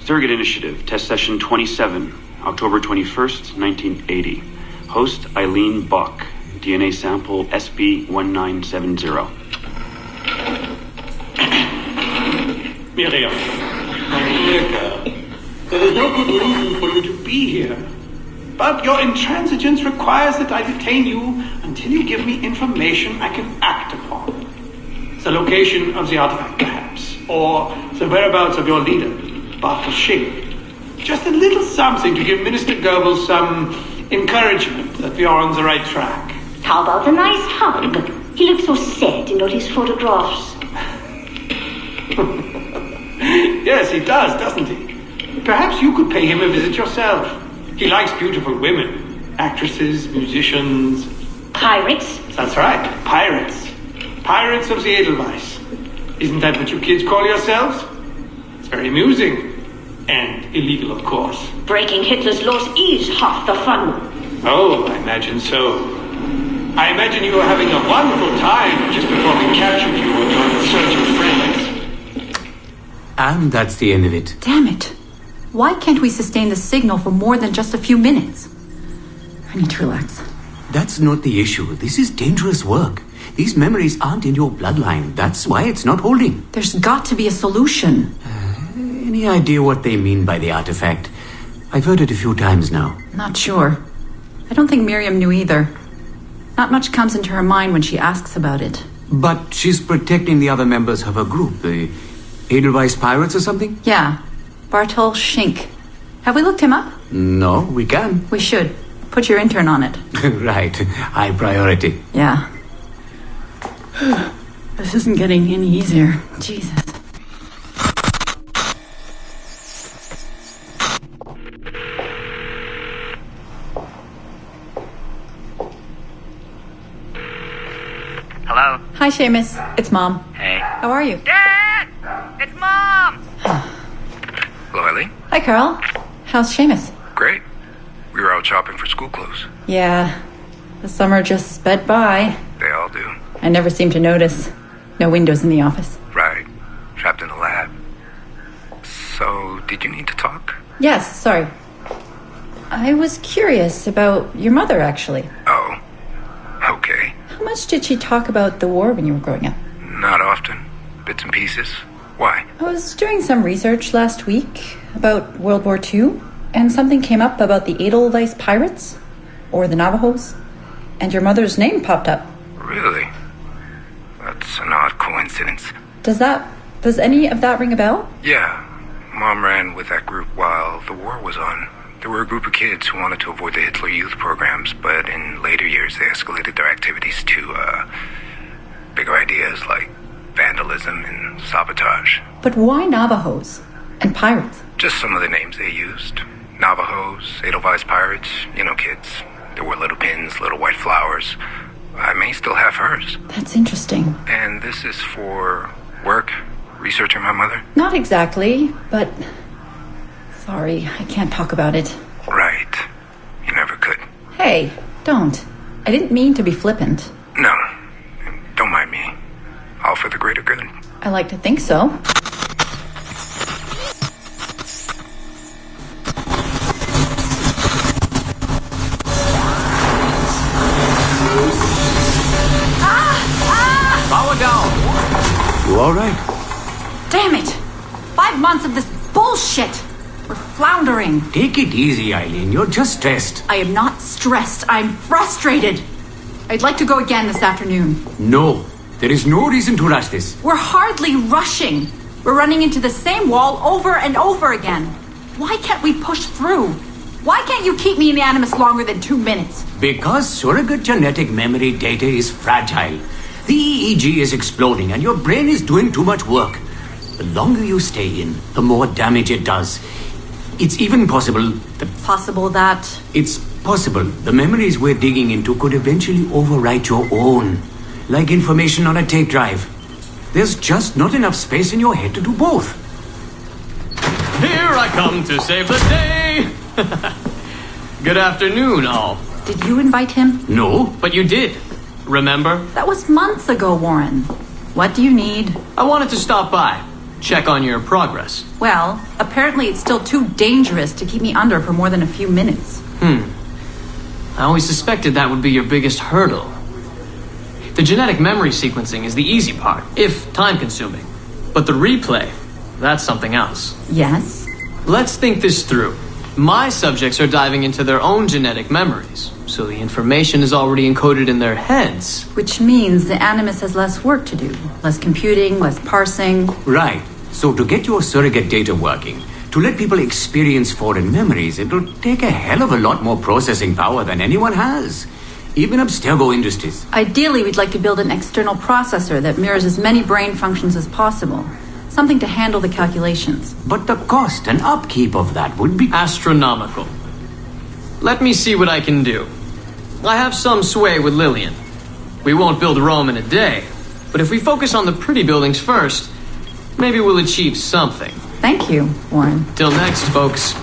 Surrogate Initiative, Test Session 27, October 21st, 1980. Host Eileen Buck, DNA sample SB1970. Miriam, my dear girl, there is no good reason for you to be here. But your intransigence requires that I detain you until you give me information I can act upon. The location of the artifact, perhaps, or the whereabouts of your leader, Bartel Shing. Just a little something to give Minister Goebbels some encouragement that we are on the right track. How about a nice hug? He looks so sad in all his photographs. Yes, he does, doesn't he? Perhaps you could pay him a visit yourself. He likes beautiful women. Actresses, musicians. Pirates? That's right, pirates. Pirates of the Edelweiss. Isn't that what you kids call yourselves? It's very amusing. And illegal, of course. Breaking Hitler's laws is half the fun. Oh, I imagine so. I imagine you were having a wonderful time just before we captured you and your insurgent friends. And that's the end of it. Damn it. Why can't we sustain the signal for more than just a few minutes? I need to relax. That's not the issue. This is dangerous work. These memories aren't in your bloodline. That's why it's not holding. There's got to be a solution. Any idea what they mean by the artifact? I've heard it a few times now. Not sure. I don't think Miriam knew either. Not much comes into her mind when she asks about it. But she's protecting the other members of her group, the Edelweiss Pirates or something? Yeah. Bartol Schink. Have we looked him up? No, we can. We should. Put your intern on it. Right. High priority. Yeah. This isn't getting any easier. Jesus. Hello? Hi, Seamus. It's Mom. Hey. How are you? Dad! It's Mom! Hello, Ellie. Hi, Carl. How's Seamus? Great. We were out shopping for school clothes. Yeah. The summer just sped by. They all do. I never seem to notice. No windows in the office. Right. Trapped in the lab. So, did you need to talk? Yes, sorry. I was curious about your mother, actually. Oh. Okay. How much did she talk about the war when you were growing up? Not often. Bits and pieces. Why? I was doing some research last week about World War II, and something came up about the Edelweiss Pirates, or the Navajos, and your mother's name popped up. Really? That's an odd coincidence. Does any of that ring a bell? Yeah. Mom ran with that group while the war was on. There were a group of kids who wanted to avoid the Hitler Youth programs, but in later years they escalated their activities to, bigger ideas like vandalism and sabotage. But why Navajos and pirates? Just some of the names they used. Navajos, Edelweiss Pirates, you know kids. There were little pins, little white flowers. I may still have hers. That's interesting. And this is for work? Researching my mother? Not exactly, but... Sorry, I can't talk about it. Right. You never could. Hey, don't. I didn't mean to be flippant. No. Don't mind me. All for the greater good. I like to think so. Power down. You all right? Damn it! 5 months of this bullshit! We're floundering. Take it easy, Eileen. You're just stressed. I am not stressed. I'm frustrated. I'd like to go again this afternoon. No. There is no reason to rush this. We're hardly rushing. We're running into the same wall over and over again. Why can't we push through? Why can't you keep me in the Animus longer than 2 minutes? Because surrogate genetic memory data is fragile. The EEG is exploding and your brain is doing too much work. The longer you stay in, the more damage it does. It's even possible that... It's possible the memories we're digging into could eventually overwrite your own. Like information on a tape drive. There's just not enough space in your head to do both. Here I come to save the day! Good afternoon, all. Did you invite him? No. But you did. Remember? That was months ago, Warren. What do you need? I wanted to stop by. Check on your progress. Well, apparently it's still too dangerous to keep me under for more than a few minutes. I always suspected that would be your biggest hurdle. The genetic memory sequencing is the easy part, if time-consuming. But the replay, that's something else. Yes? Let's think this through. My subjects are diving into their own genetic memories, so the information is already encoded in their heads. Which means the Animus has less work to do. Less computing, less parsing. Right. So to get your surrogate data working, to let people experience foreign memories, it'll take a hell of a lot more processing power than anyone has. Even Abstergo Industries. Ideally, we'd like to build an external processor that mirrors as many brain functions as possible. Something to handle the calculations. But the cost and upkeep of that would be... astronomical. Let me see what I can do. I have some sway with Lillian. We won't build Rome in a day, But if we focus on the pretty buildings first, maybe we'll achieve something. Thank you, Warren. Till next, folks.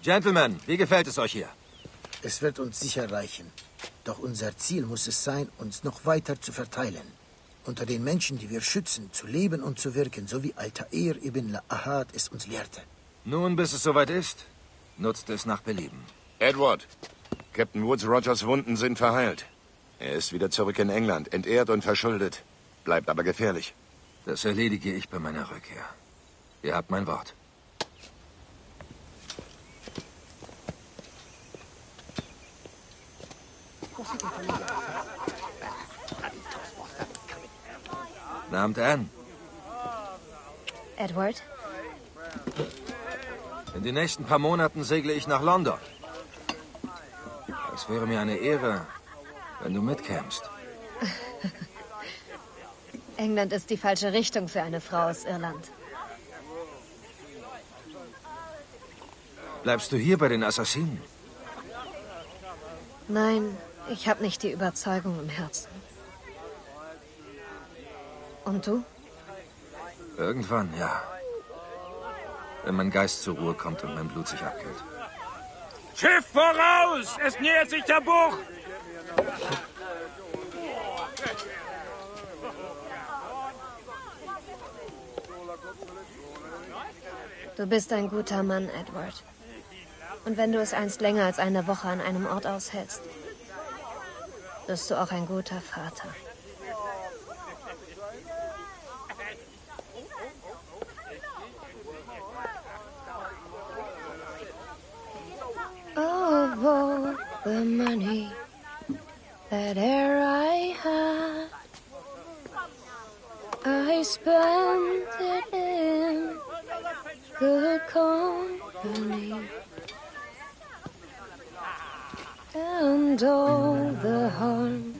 Gentlemen, wie gefällt es euch hier? Es wird uns sicher reichen. Doch unser Ziel muss es sein, uns noch weiter zu verteilen. Unter den Menschen, die wir schützen, zu leben und zu wirken, so wie Altair ibn Ahad es uns lehrte. Nun, bis es soweit ist, nutzt es nach Belieben. Edward, Captain Woods Rogers' Wunden sind verheilt. Er ist wieder zurück in England, entehrt und verschuldet. Bleibt aber gefährlich. Das erledige ich bei meiner Rückkehr. Ihr habt mein Wort. Guten Abend, Anne. Edward? In den nächsten paar Monaten segle ich nach London. Es wäre mir eine Ehre, wenn du mitkämst. England ist die falsche Richtung für eine Frau aus Irland. Bleibst du hier bei den Assassinen? Nein, ich habe nicht die Überzeugung im Herzen. Und du? Irgendwann, ja. Wenn mein Geist zur Ruhe kommt und mein Blut sich abkühlt. Schiff voraus! Es nähert sich der Bucht! Du bist ein guter Mann, Edward. Und wenn du es einst länger als eine Woche an einem Ort aushältst, bist du auch ein guter Vater. Of all the money that e'er I had, I spent it in good company. And all the harm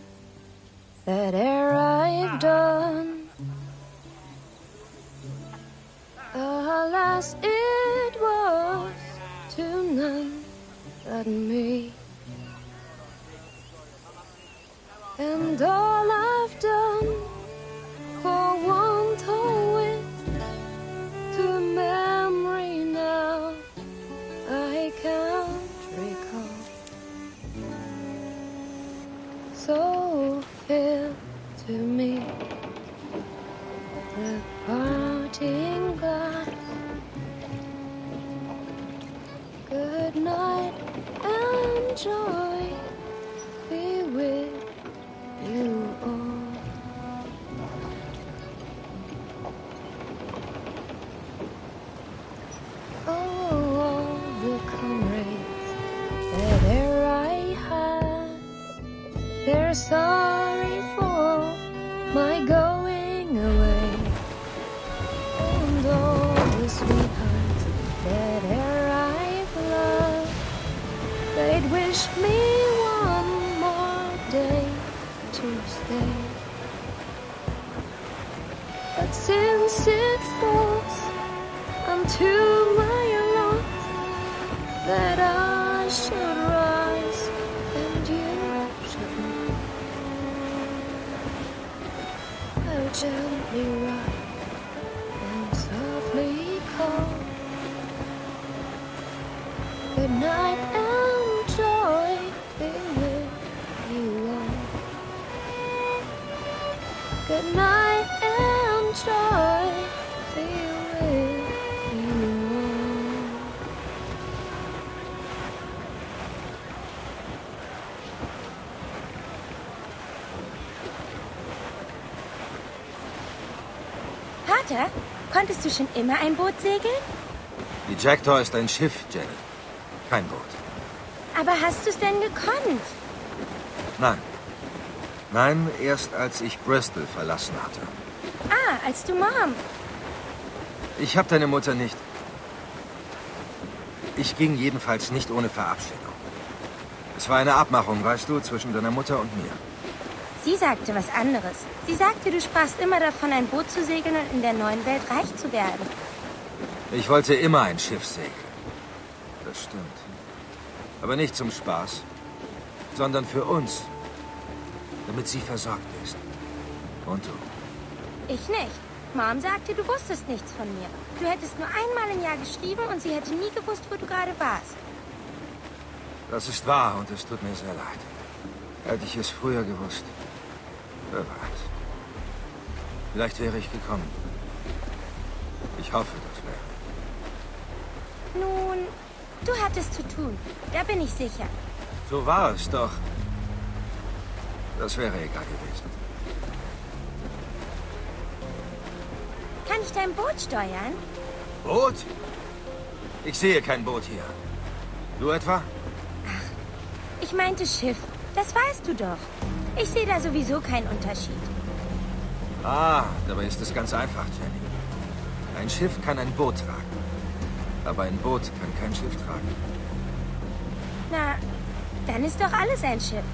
that e'er I've done, alas, it was to none but me. And all I've done for want of wit, to memory now I can't recall. So fill to me the parting glass. Good night and joy be with you all. Oh, all the comrades that e'er I had, they're sorry for my going away. And all the sweethearts that e'er I've loved, they'd wish me one more day to stay. But since it gently rock and softly call. Good night and joy be with you all. Good night and joy be with you all. Vater, konntest du schon immer ein Boot segeln? Die Jackdaw ist ein Schiff, Jenny. Kein Boot. Aber hast du es denn gekonnt? Nein. Nein, erst als ich Bristol verlassen hatte. Ah, als du Mom. Ich habe deine Mutter nicht. Ich ging jedenfalls nicht ohne Verabschiedung. Es war eine Abmachung, weißt du, zwischen deiner Mutter und mir. Sie sagte was anderes. Sie sagte, du sprachst immer davon, ein Boot zu segeln und in der neuen Welt reich zu werden. Ich wollte immer ein Schiff segeln. Das stimmt. Aber nicht zum Spaß, sondern für uns. Damit sie versorgt ist. Und du? Ich nicht. Mom sagte, du wusstest nichts von mir. Du hättest nur einmal im Jahr geschrieben und sie hätte nie gewusst, wo du gerade warst. Das ist wahr und es tut mir sehr leid. Hätte ich es früher gewusst. Wer weiß. Vielleicht wäre ich gekommen. Ich hoffe, das wäre. Nun, du hattest zu tun. Da bin ich sicher. So war es doch. Das wäre egal gewesen. Kann ich dein Boot steuern? Boot? Ich sehe kein Boot hier. Du etwa? Ich meinte Schiff. Das weißt du doch. Ich sehe da sowieso keinen Unterschied. Ah, dabei ist es ganz einfach, Jenny. Ein Schiff kann ein Boot tragen. Aber ein Boot kann kein Schiff tragen. Na, dann ist doch alles ein Schiff.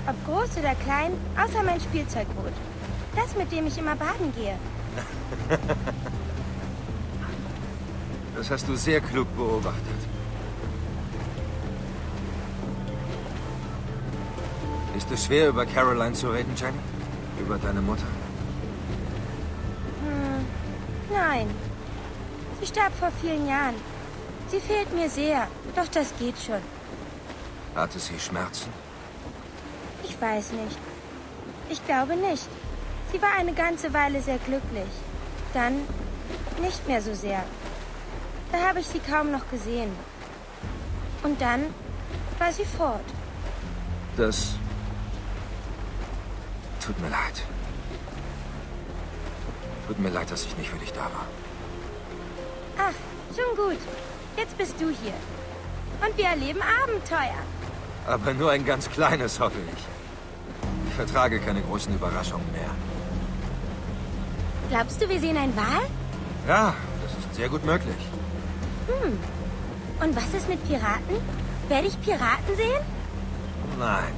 Ob groß oder klein, außer mein Spielzeugboot. Das, mit dem ich immer baden gehe. Das hast du sehr klug beobachtet. Ist es schwer, über Caroline zu reden, Jenny? Über deine Mutter? Nein. Sie starb vor vielen Jahren. Sie fehlt mir sehr, doch das geht schon. Hatte sie Schmerzen? Ich weiß nicht. Ich glaube nicht. Sie war eine ganze Weile sehr glücklich. Dann nicht mehr so sehr. Da habe ich sie kaum noch gesehen. Und dann war sie fort. Das tut mir leid. Tut mir leid, dass ich nicht für dich da war. Ach, schon gut. Jetzt bist du hier. Und wir erleben Abenteuer. Aber nur ein ganz kleines, hoffe ich. Ich vertrage keine großen Überraschungen mehr. Glaubst du, wir sehen einen Wal? Ja, das ist sehr gut möglich. Und was ist mit Piraten? Werde ich Piraten sehen? Nein.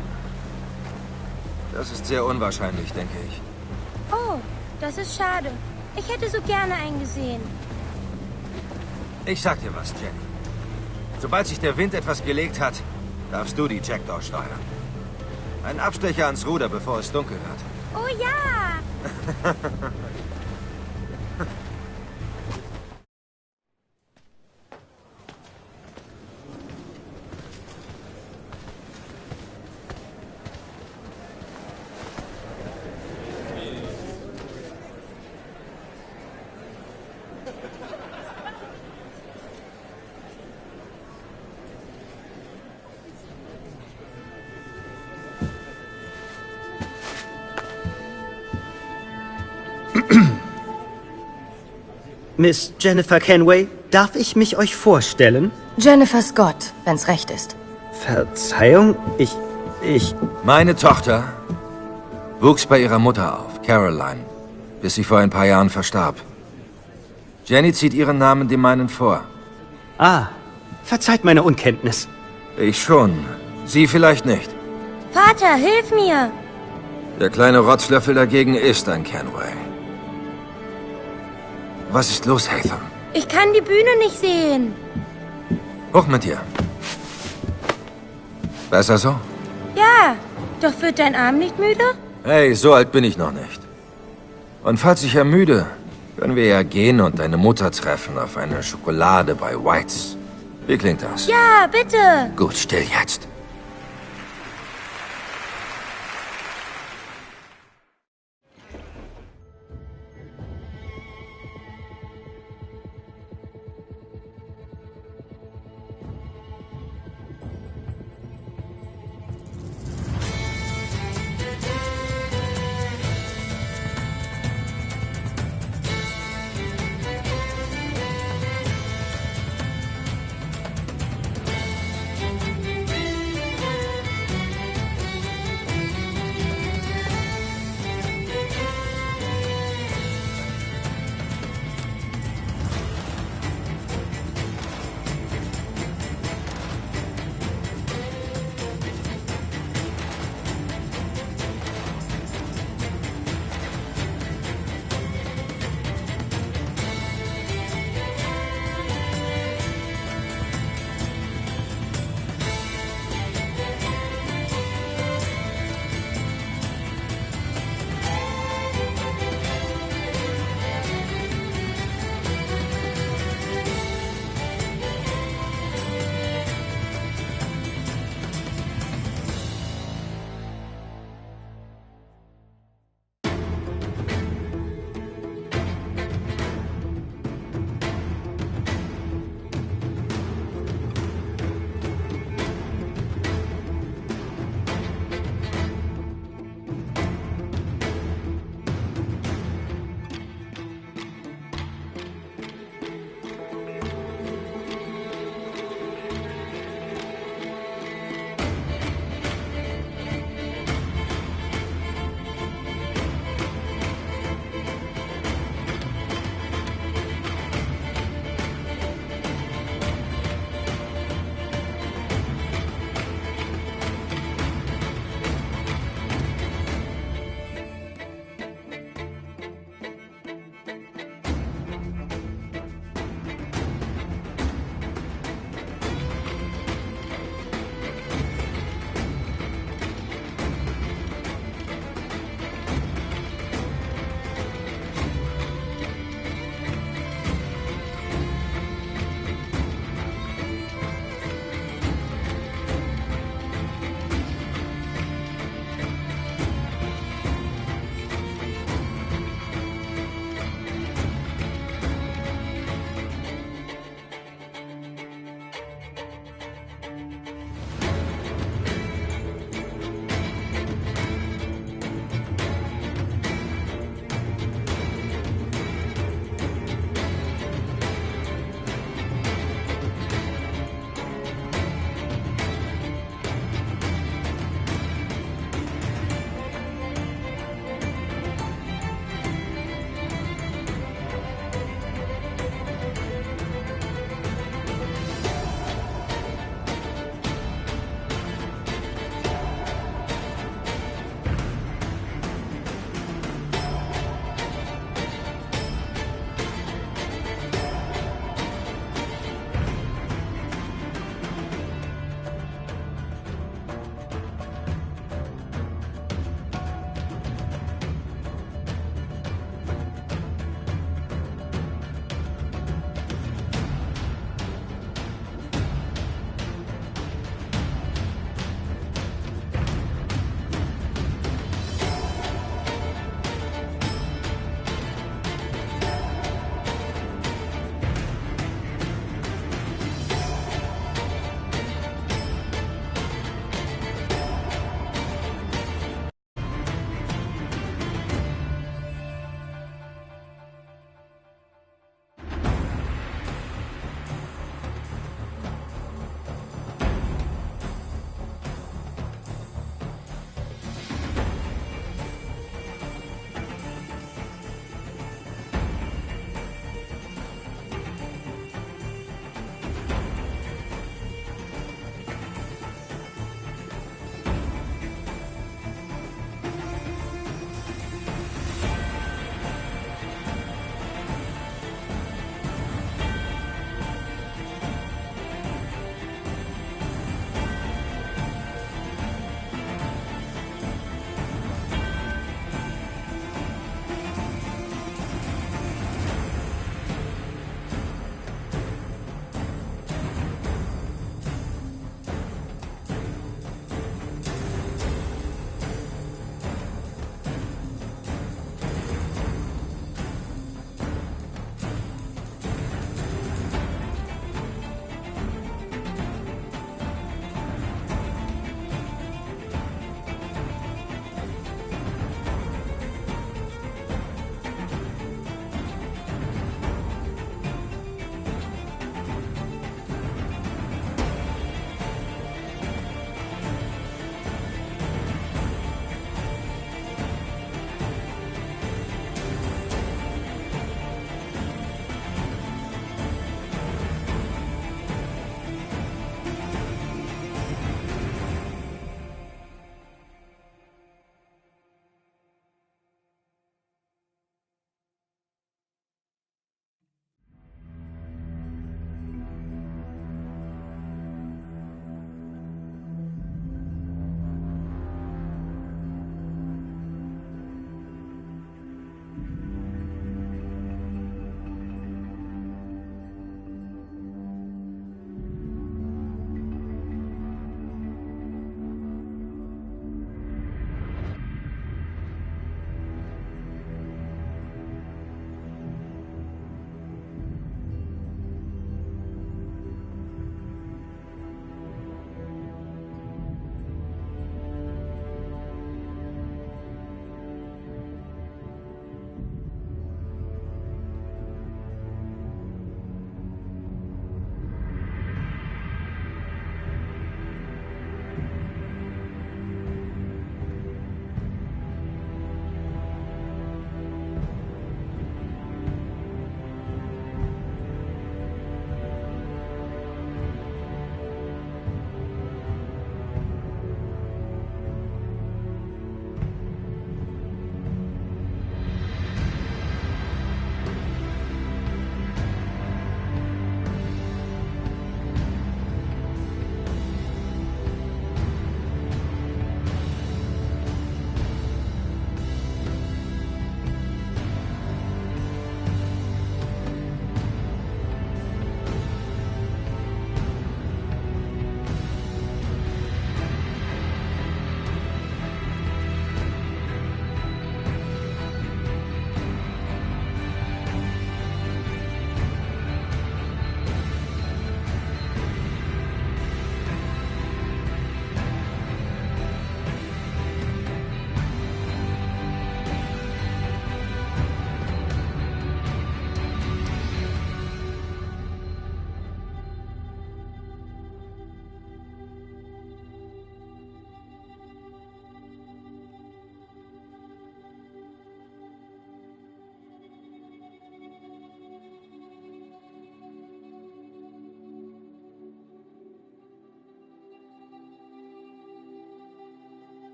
Das ist sehr unwahrscheinlich, denke ich. Oh, das ist schade. Ich hätte so gerne einen gesehen. Ich sag dir was, Jenny. Sobald sich der Wind etwas gelegt hat, darfst du die Jackdaw steuern. Ein Abstecher ans Ruder, bevor es dunkel wird. Oh ja! Miss Jennifer Kenway, darf ich mich euch vorstellen? Jennifer Scott, wenn's recht ist. Verzeihung, ich... Meine Tochter wuchs bei ihrer Mutter auf, Caroline, bis sie vor ein paar Jahren verstarb. Jenny zieht ihren Namen dem meinen vor. Ah, verzeiht meine Unkenntnis. Ich schon. Sie vielleicht nicht. Vater, hilf mir! Der kleine Rotzlöffel dagegen ist ein Kenway. Was ist los, Hatham? Ich kann die Bühne nicht sehen. Hoch mit dir. Besser so? Ja, doch wird dein Arm nicht müde? Hey, so alt bin ich noch nicht. Und falls ich ermüde, können wir ja gehen und deine Mutter treffen auf eine Schokolade bei Whites. Wie klingt das? Ja, bitte. Gut, still jetzt.